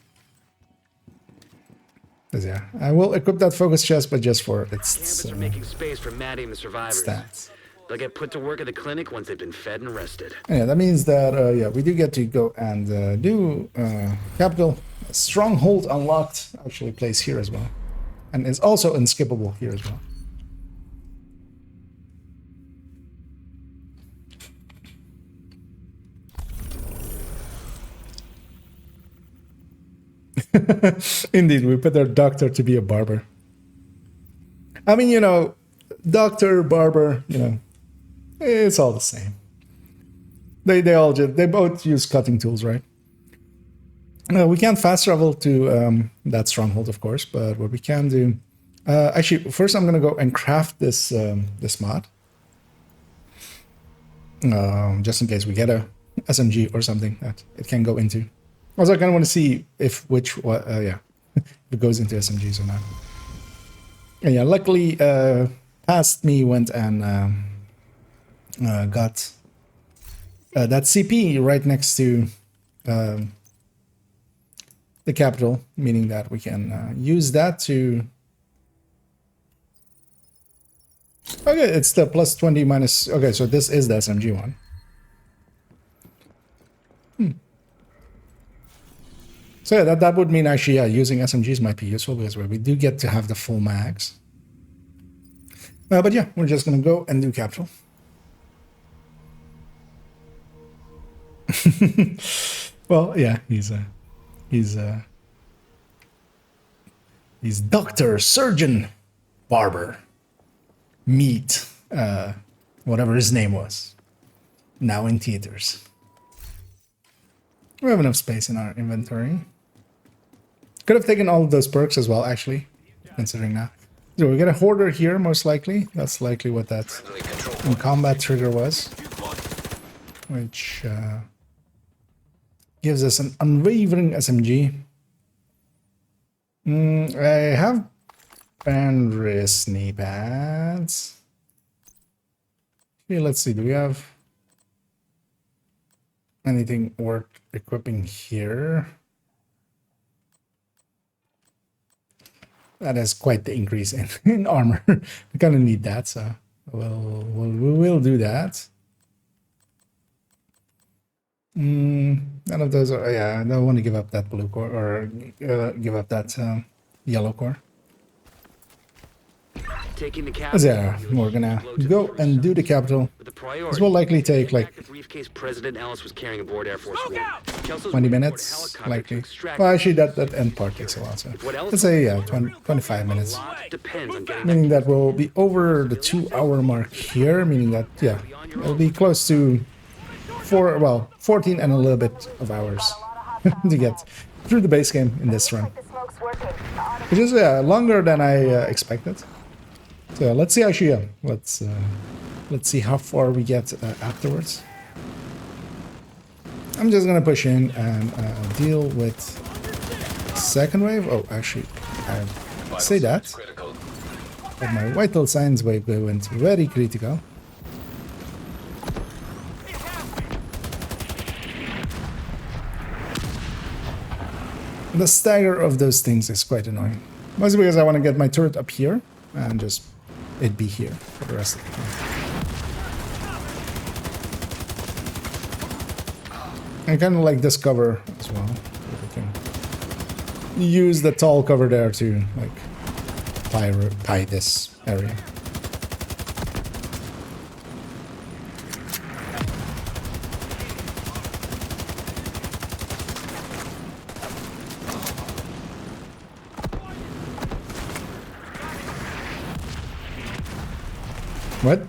Yeah, I will equip that focus chest, but just for its
Campus are making space for Maddie and the survivors.
stats.
They'll get put to work at the clinic once they've been fed and rested.
Yeah, that means that yeah, we do get to go and do capital. Stronghold unlocked actually plays here as well, and is also unskippable here as well. Indeed, we put our doctor to be a barber. I mean, you know, doctor, barber, you know, it's all the same. They both use cutting tools, right? We can't fast travel to that stronghold, of course, but what we can do, actually, first I'm gonna go and craft this this mod, just in case we get a SMG or something that it can go into. Also, I kind of want to see if if it goes into SMGs or not. And yeah, luckily, past me went and got that CP right next to the capital, meaning that we can use that to. Okay, it's the plus 20 minus. Okay, so this is the SMG one. So yeah, that would mean actually, yeah, using SMGs might be useful because we do get to have the full mags. But yeah, we're just gonna go and do capital. Well, yeah, he's doctor, surgeon, barber, meat, whatever his name was. Now in theaters. We have enough space in our inventory. Could have taken all of those perks as well, actually, considering that. So we get a hoarder here, most likely. That's likely what that in combat trigger was. Which gives us an unwavering SMG. I have Bandris knee pads. Okay, let's see. Do we have anything worth equipping here? That is quite the increase in armor. We kind of need that, so we will do that. None of those are. Yeah, I don't want to give up that blue core or give up that yellow core.
Taking the
But
capital.
yeah, we're gonna go and do the capital. This will likely take like
The briefcase President Ellis was carrying aboard Air Force One. Kelso's
20
waiting for a
minutes,
helicopter
likely.
to extract
Well, actually, that end part takes a while. So let's say 25 minutes.
depends on getting
Meaning that we'll be over the 2-hour mark here. Meaning that it'll be close to 14 and a little bit of hours to get through the base game in this run, which is longer than I expected. So let's see actually. Let's see how far we get afterwards. I'm just gonna push in and deal with second wave. Oh, actually, I say that, but my vital signs wave went very critical. The stagger of those things is quite annoying. Mostly because I want to get my turret up here and just it be here for the rest of the time. I kind of like this cover as well. We can use the tall cover there to like pie this area. What?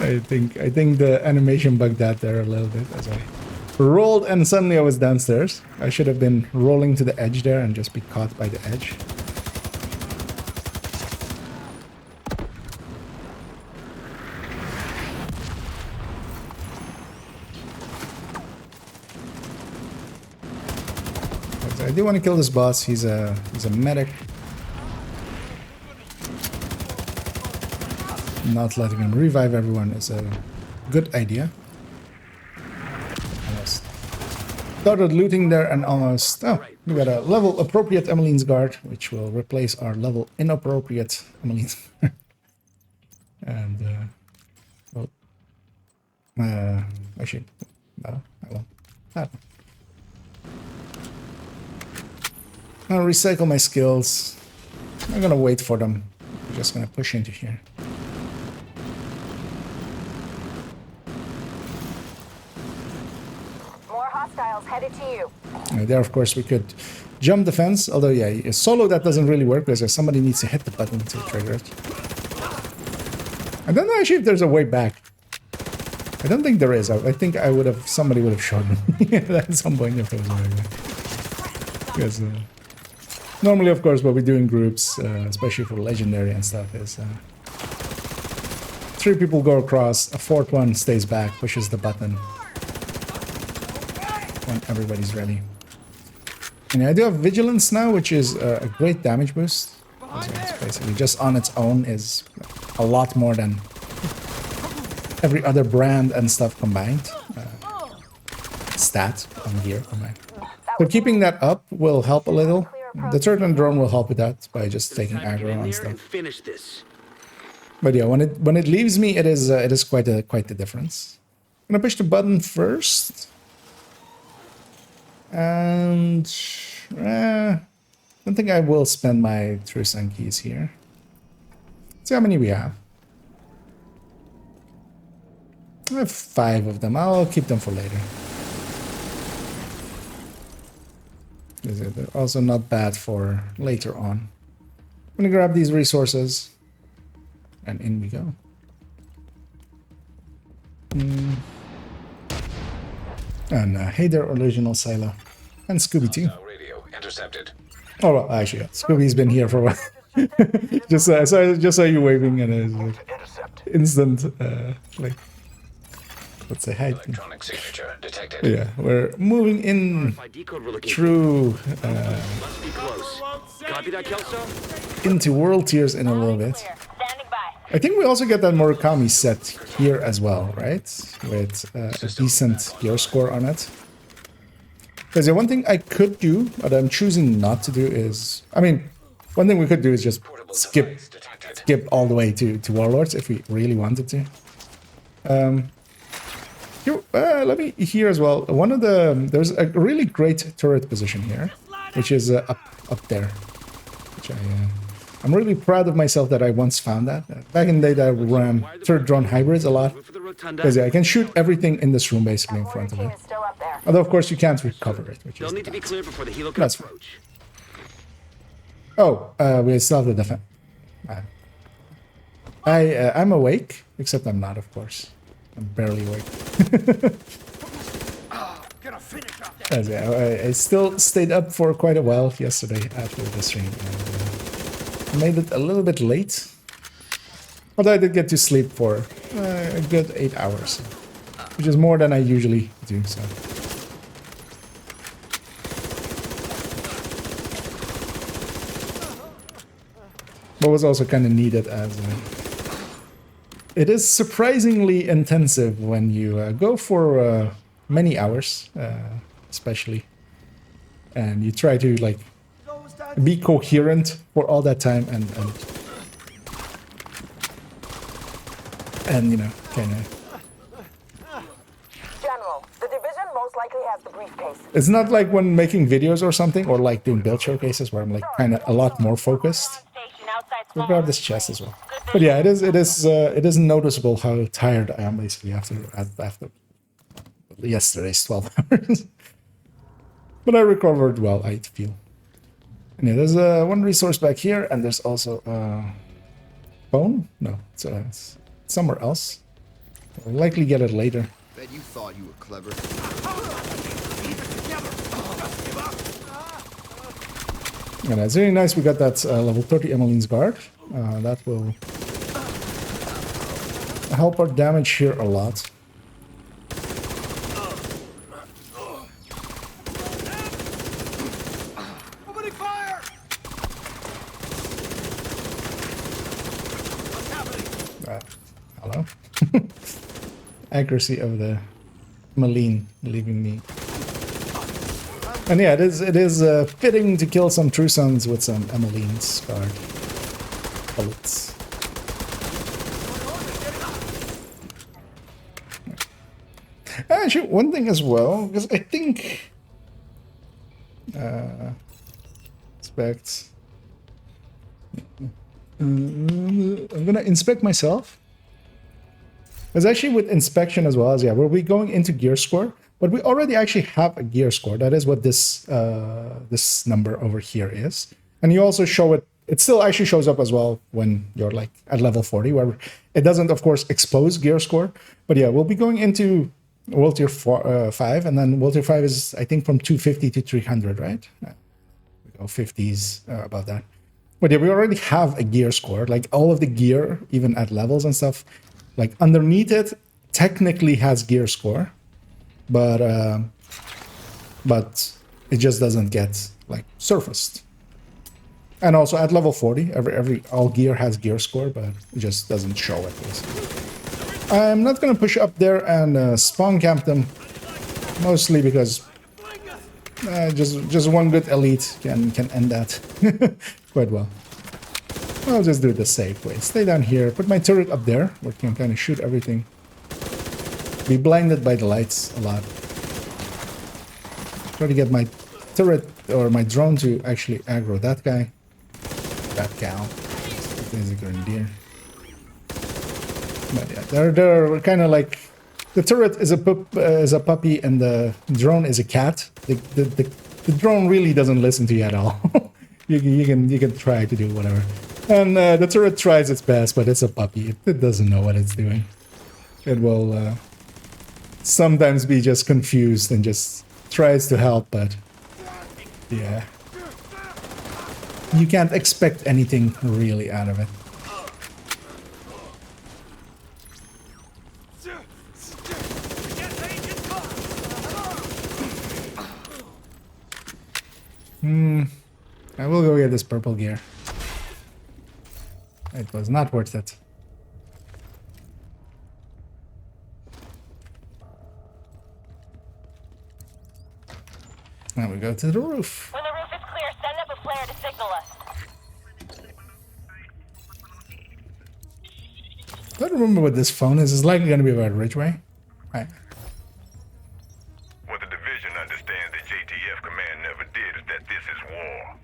I think the animation bugged out there a little bit as I rolled and suddenly I was downstairs. I should have been rolling to the edge there and just be caught by the edge. But I do want to kill this boss. He's a medic. Not letting him revive everyone is a good idea. Almost started looting there and almost... Oh, we got a level appropriate Emmeline's Guard, which will replace our level inappropriate Emmeline's Guard. And, actually, no, I won't. I'll recycle my skills. I'm gonna wait for them. I'm just gonna push into here.
Hostiles headed to you.
There, of course, we could jump the fence. Although, yeah, solo that doesn't really work because somebody needs to hit the button to trigger it. I don't know actually if there's a way back. I don't think there is. I think somebody would have shot me at some point if there was a way back. Because normally, of course, what we do in groups, especially for legendary and stuff, is 3 people go across, a 4th one stays back, pushes the button. When everybody's ready. And I do have Vigilance now, which is a great damage boost. So it's basically just on its own is a lot more than every other brand and stuff combined. Stat on gear combined. So keeping that up will help a little. The turret and drone will help with that by just taking aggro and stuff.
Finish this.
But yeah, when it leaves me, it is quite the difference. I'm gonna push the button first. And I don't think I will spend my Trusan keys here. Let's see how many we have. I have 5 of them. I'll keep them for later. They're also not bad for later on. I'm gonna grab these resources. And in we go. And hey there, original Silo. And Scooby too.
Radio intercepted.
Oh, well, actually, yeah. Scooby's been here for a while. just saw you waving and it's like instant, like, let's say hi.
Electronic signature detected.
Yeah, we're moving in through into world tiers in a little bit. I think we also get that Murakami set here as well, right? With a decent gear score on it. Because the one thing I could do, but I'm choosing not to do is... I mean, one thing we could do is just skip all the way to Warlords if we really wanted to. Here, let me here as well. One of the there's a really great turret position here, which is up there. Which I'm really proud of myself that I once found that. Back in the day, I ran turret drone hybrids a lot. Because I can shoot everything in this room basically in front of it. Although of course you can't recover it, which is
They'll need to be cleared before the helo can
that's
approach.
Oh, we still have the defense. I'm awake, except I'm not, of course. I'm barely awake. I still stayed up for quite a while yesterday after the stream. And, made it a little bit late. Although I did get to sleep for a good 8 hours. Which is more than I usually do, so... But was also kind of needed as... it is surprisingly intensive when you go for many hours, especially. And you try to, like, be coherent for all that time and you know, kind of...
General, the division most likely has the briefcase.
It's not like when making videos or something, or like doing build showcases where I'm like kind of a lot more focused. We'll grab this chest as well. But yeah, it is noticeable how tired I am basically after yesterday's 12 hours. But I recovered well, I feel. And yeah, there's one resource back here, and there's also phone. No, it's somewhere else. I'll likely get it later.
Bet you thought you were clever.
And it's really nice we got that level 30 Emmeline's guard. That will help our damage here a lot.
Opening fire!
Hello? Accuracy of the Emmeline leaving me. And yeah, it is fitting to kill some True Sons with some Emmeline's guard bullets. Actually, one thing as well, because I think inspect. I'm gonna inspect myself. Because actually with inspection as well as we'll be going into gear score. But we already actually have a gear score. That is what this this number over here is. And you also show it. It still actually shows up as well when you're like at level 40, where it doesn't, of course, expose gear score. But yeah, we'll be going into World Tier 5, and then World Tier 5 is, I think, from 250 to 300, right? We go 50s about that. But yeah, we already have a gear score. Like all of the gear, even at levels and stuff, like underneath it, technically has gear score. But it just doesn't get like surfaced. And also at level 40, all gear has gear score, but it just doesn't show it basically. I'm not gonna push up there and spawn camp them, mostly because just one good elite can end that quite well. I'll just do it the safe way. Stay down here, put my turret up there, where I can kind of shoot everything. Be blinded by the lights a lot. Try to get my turret or my drone to actually aggro that guy. That cow. There's a grenadier. But yeah, they're kind of like the turret is a puppy and the drone is a cat. The drone really doesn't listen to you at all. you can try to do whatever. And the turret tries its best, but it's a puppy. It doesn't know what it's doing. It will sometimes be just confused and just tries to help, but yeah. You can't expect anything really out of it. I will go get this purple gear. It was not worth it. Now we go to the roof.
When the roof is clear, send up a flare to signal us.
I don't remember what this phone is. It's likely going to be about Ridgeway. Right.
ATF command never did is that this is war.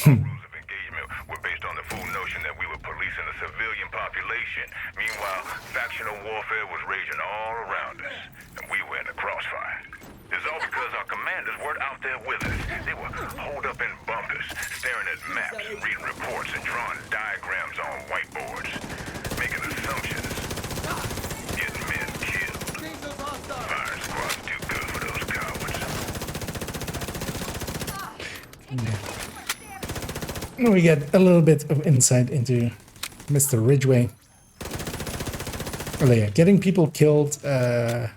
Our rules of engagement were based on the fool notion that we were policing a civilian population. Meanwhile, factional warfare was raging all around us, and we were in the crossfire. It's all because our commanders weren't out there with us. They were holed up in bunkers, staring at maps, reading reports, and drawing diagrams on whiteboards, making assumptions, getting men killed. Fire squad's too good for those cowards.
We get a little bit of insight into Mr. Ridgway. Oh yeah, getting people killed. Yeah,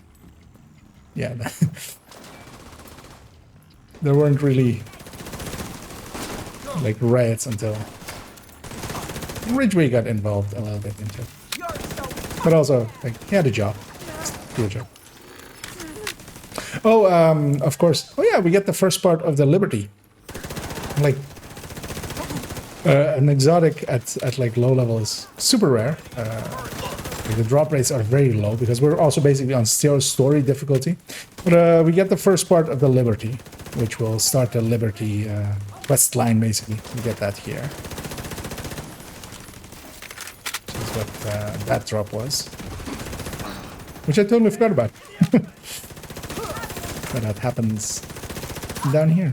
there weren't really like riots until Ridgway got involved a little bit into it. But also, like, he had a job. Do a job. Oh, of course. Oh yeah, we get the first part of the Liberty. Like, an exotic at like low level is super rare. The drop rates are very low because we're also basically on zero story difficulty. But we get the first part of the Liberty, which will start the Liberty quest line basically. We get that here. This is what that drop was. Which I totally forgot about. But that happens down here.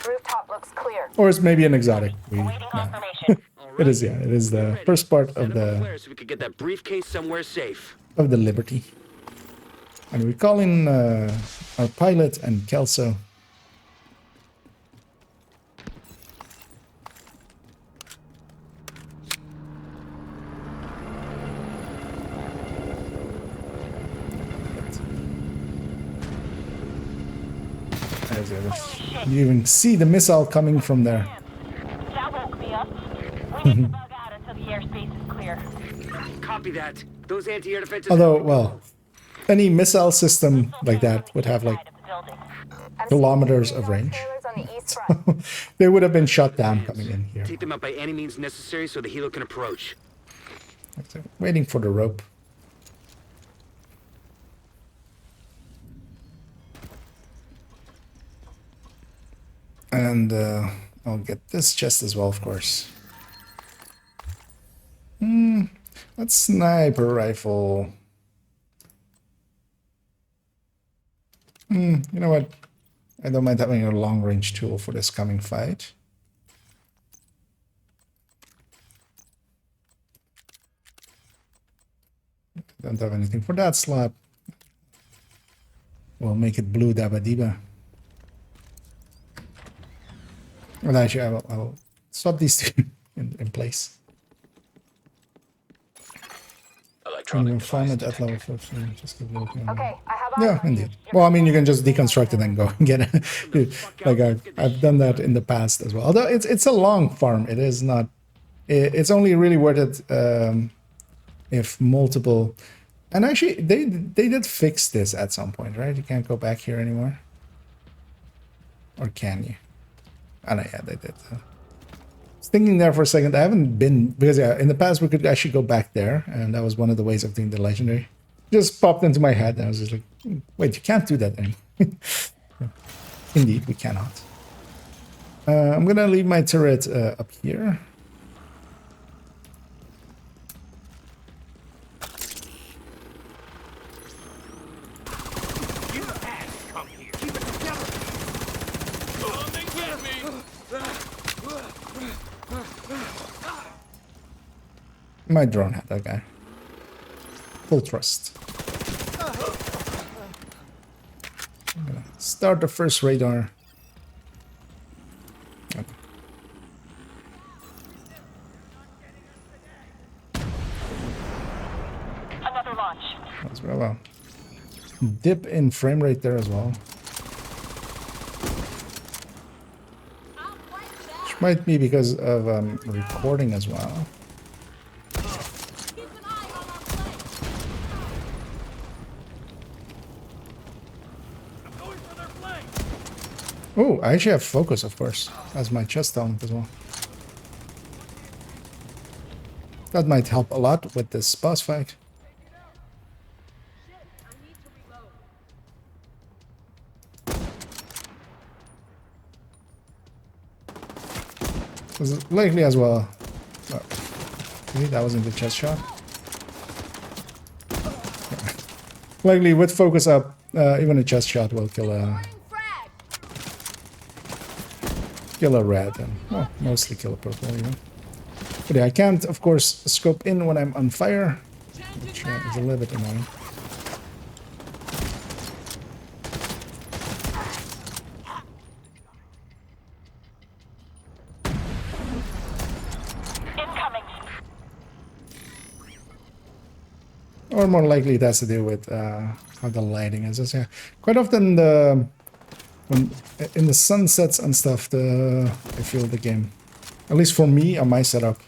Rooftop looks clear.
Or it's maybe an exotic. No. It is, yeah. It is the first part of the
So we could get that briefcase somewhere safe.
of the Liberty. And we call in our pilot and Kelso. There's the other. You even see the missile coming from there.
That woke me up. We need to bug out until the airspace is clear.
Copy that. Those anti-air defenses.
Although, well, any missile system like that would have like kilometers of range. So they would have been shot down coming in here.
Take them out by any means necessary so the helo can approach.
So, waiting for the rope. And I'll get this chest as well, of course. That sniper rifle. You know what? I don't mind having a long-range tool for this coming fight. Don't have anything for that slot. We'll make it blue dabba diba. Well, actually, I'll swap these two in place. Electronic format at level 15. Just give it a
Okay, I have
yeah, indeed. Well, I mean, you can just deconstruct it and go and get it. Like I've done that in the past as well. Although it's a long farm. It is not. It's only really worth it if multiple. And actually, they did fix this at some point, right? You can't go back here anymore. Or can you? Oh, no, yeah, they did. I was thinking there for a second. I haven't been, because yeah, in the past we could actually go back there, and that was one of the ways of doing the legendary. Just popped into my head, and I was just like, wait, you can't do that anymore. Indeed, we cannot. I'm gonna leave my turret up here. My drone had that guy. Full trust. I'm gonna start the first radar. Okay.
Another launch.
As well. Dip in frame rate there as well. Which might be because of recording as well. Oh, I actually have focus, of course, as my chest element as well. That might help a lot with this boss fight. Was likely as well. Oh, okay, that wasn't the chest shot. Likely with focus up, even a chest shot will kill a red and well, mostly kill a purple even. But yeah, I can't of course scope in when I'm on fire, which is a little bit annoying. Or more likely it has to do with how the lighting is. Yeah, quite often when in the sunsets and stuff, I feel the game, at least for me on my setup,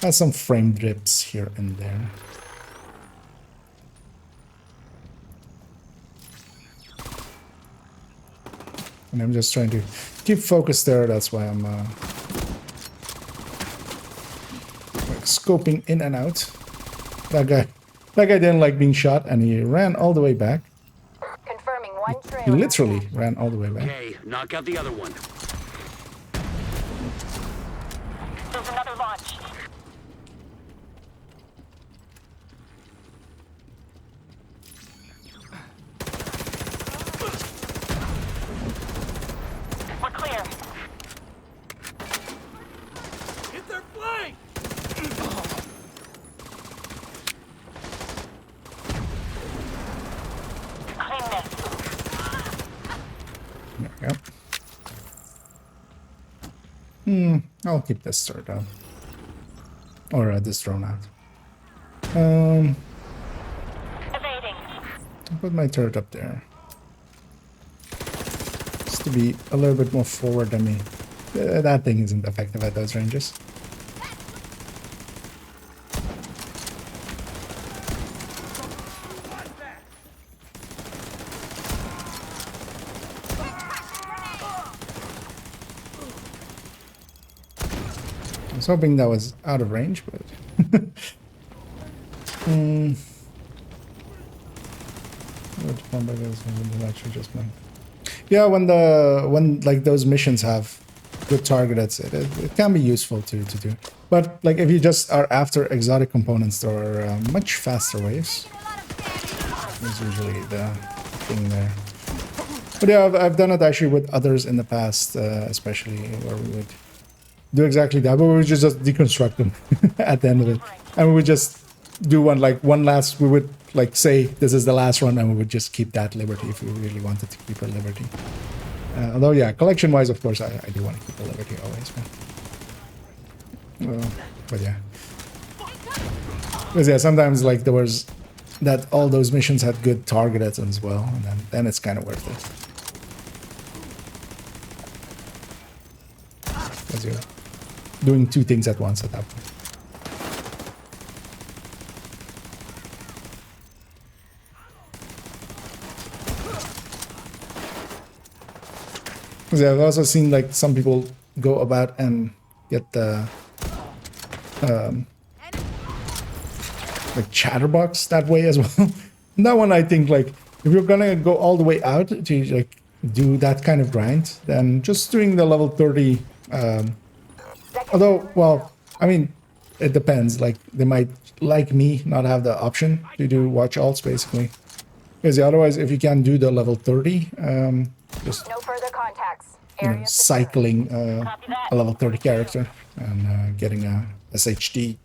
has some frame drips here and there. And I'm just trying to keep focus there. That's why I'm like scoping in and out. That guy didn't like being shot, and he ran all the way back.
Confirming one trailer.
He literally ran all the way back.
Okay, knock out the other one.
There's another launch. We're clear.
Hit their flank!
Clean this.
There we go. I'll keep this turret down. Or this drone out.
Evading.
I'll put my turret up there. Just to be a little bit more forward than me. That thing isn't effective at those ranges. I was hoping that was out of range, but yeah, when like those missions have good targets, it can be useful to do. But like if you just are after exotic components, there are much faster ways. Is usually the thing there. But yeah, I've done it actually with others in the past, especially where we would do exactly that, but we would just deconstruct them at the end of it, and we would just do one last. We would like say this is the last run, and we would just keep that liberty if we really wanted to keep a liberty. Although yeah, collection wise, of course, I do want to keep a liberty always. But yeah, because yeah, sometimes like there was that all those missions had good targeted as well, and then it's kind of worth it. Because you're doing two things at once at that point. Because yeah, I've also seen like some people go about and get the like chatterbox that way as well. That one I think like if you're gonna go all the way out to like do that kind of grind, then just doing the level 30. Although, well, I mean, it depends. Like they might, like me, not have the option to do watch alts basically. Because otherwise, if you can do the level 30, just
no further contacts.
Cycling a level 30 character and getting a SHD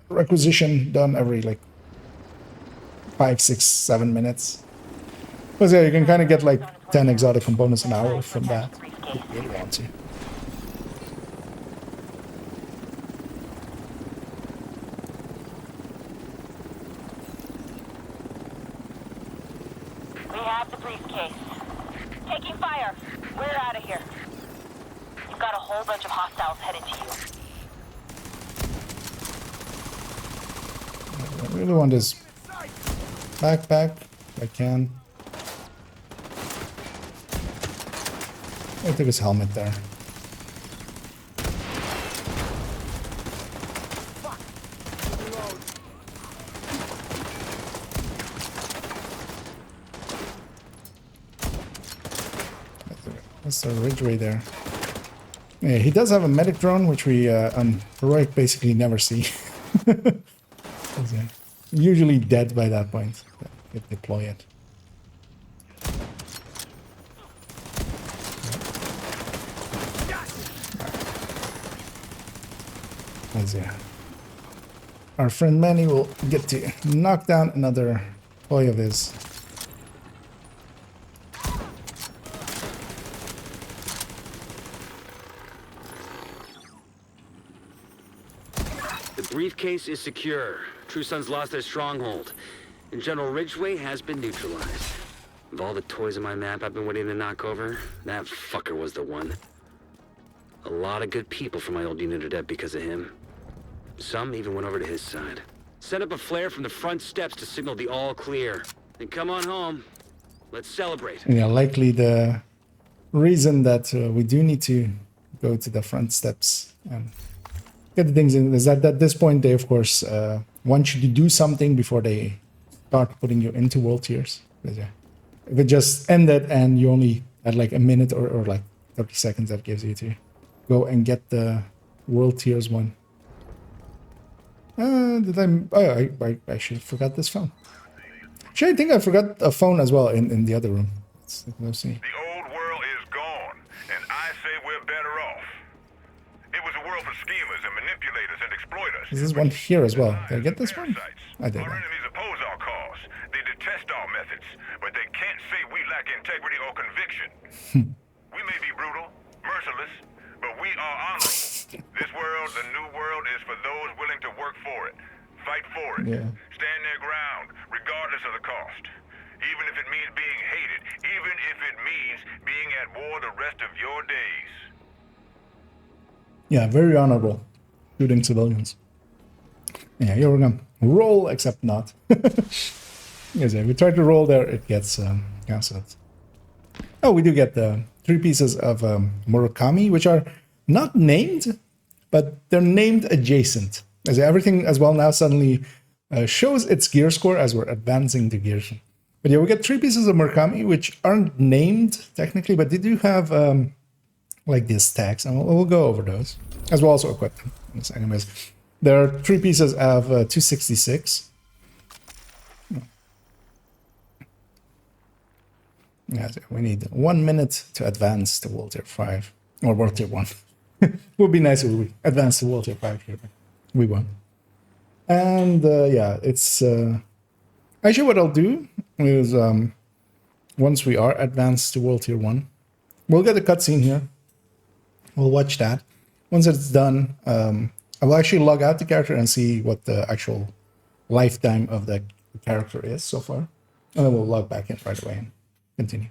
requisition done every like 5, 6, 7 minutes. Because yeah, you can kind of get like 10 exotic components an hour from that. If you really want to.
We have the briefcase. Taking fire. We're out of here. You've got a whole bunch of hostiles headed to you.
I really want this backpack if I can. I took his helmet there. That's the ridgeway there. Yeah, he does have a medic drone, which we on heroic basically never see. Usually dead by that point. They deploy it. Let's see. Our friend Manny will get to knock down another toy of his.
The briefcase is secure. True Sons lost their stronghold, and General Ridgway has been neutralized. Of all the toys on my map I've been waiting to knock over, that fucker was the one. A lot of good people from my old unit are dead because of him. Some even went over to his side. Set up a flare from the front steps to signal the all clear. And come on home. Let's celebrate.
Yeah, likely the reason that we do need to go to the front steps and get the things in is that at this point they of course want you to do something before they start putting you into world tiers. If it just ended and you only had like a minute or like 30 seconds, that gives you to go and get the world tiers one. I should have forgot this phone. Actually, I think I forgot a phone as well in the other room. Let's see.
The old world is gone, and I say we're better off. It was a world for schemers and manipulators and exploiters.
There's this one here as well. Did I get this one? I did.
Our enemies oppose our cause. They detest our methods, but they can't say we lack integrity or conviction. We may be brutal, merciless, but we are honorable. This world, the new world, is for those willing to work for it, fight for it, stand their ground, regardless of the cost. Even if it means being hated, even if it means being at war the rest of your days.
Yeah, very honorable. Shooting civilians. Yeah, here we're gonna roll, except not. Yes, if we try to roll there, it gets cancelled. Oh, we do get the 3 pieces of Murakami, which are not named, but they're named adjacent. As everything as well now suddenly shows its gear score as we're advancing the gears. But yeah, we get 3 pieces of Murakami, which aren't named technically, but they do have like these tags, and we'll go over those, as we'll also equip them. Anyways, there are 3 pieces of 266. Yeah, we need 1 minute to advance to World Tier 5, or World Tier 1. Would be nice if we advance to World Tier 5 here, but we won't. And yeah, it's... actually, what I'll do is, once we are advanced to World Tier 1, we'll get a cutscene here. We'll watch that. Once it's done, I will actually log out the character and see what the actual lifetime of the character is so far. And then we'll log back in right away and continue.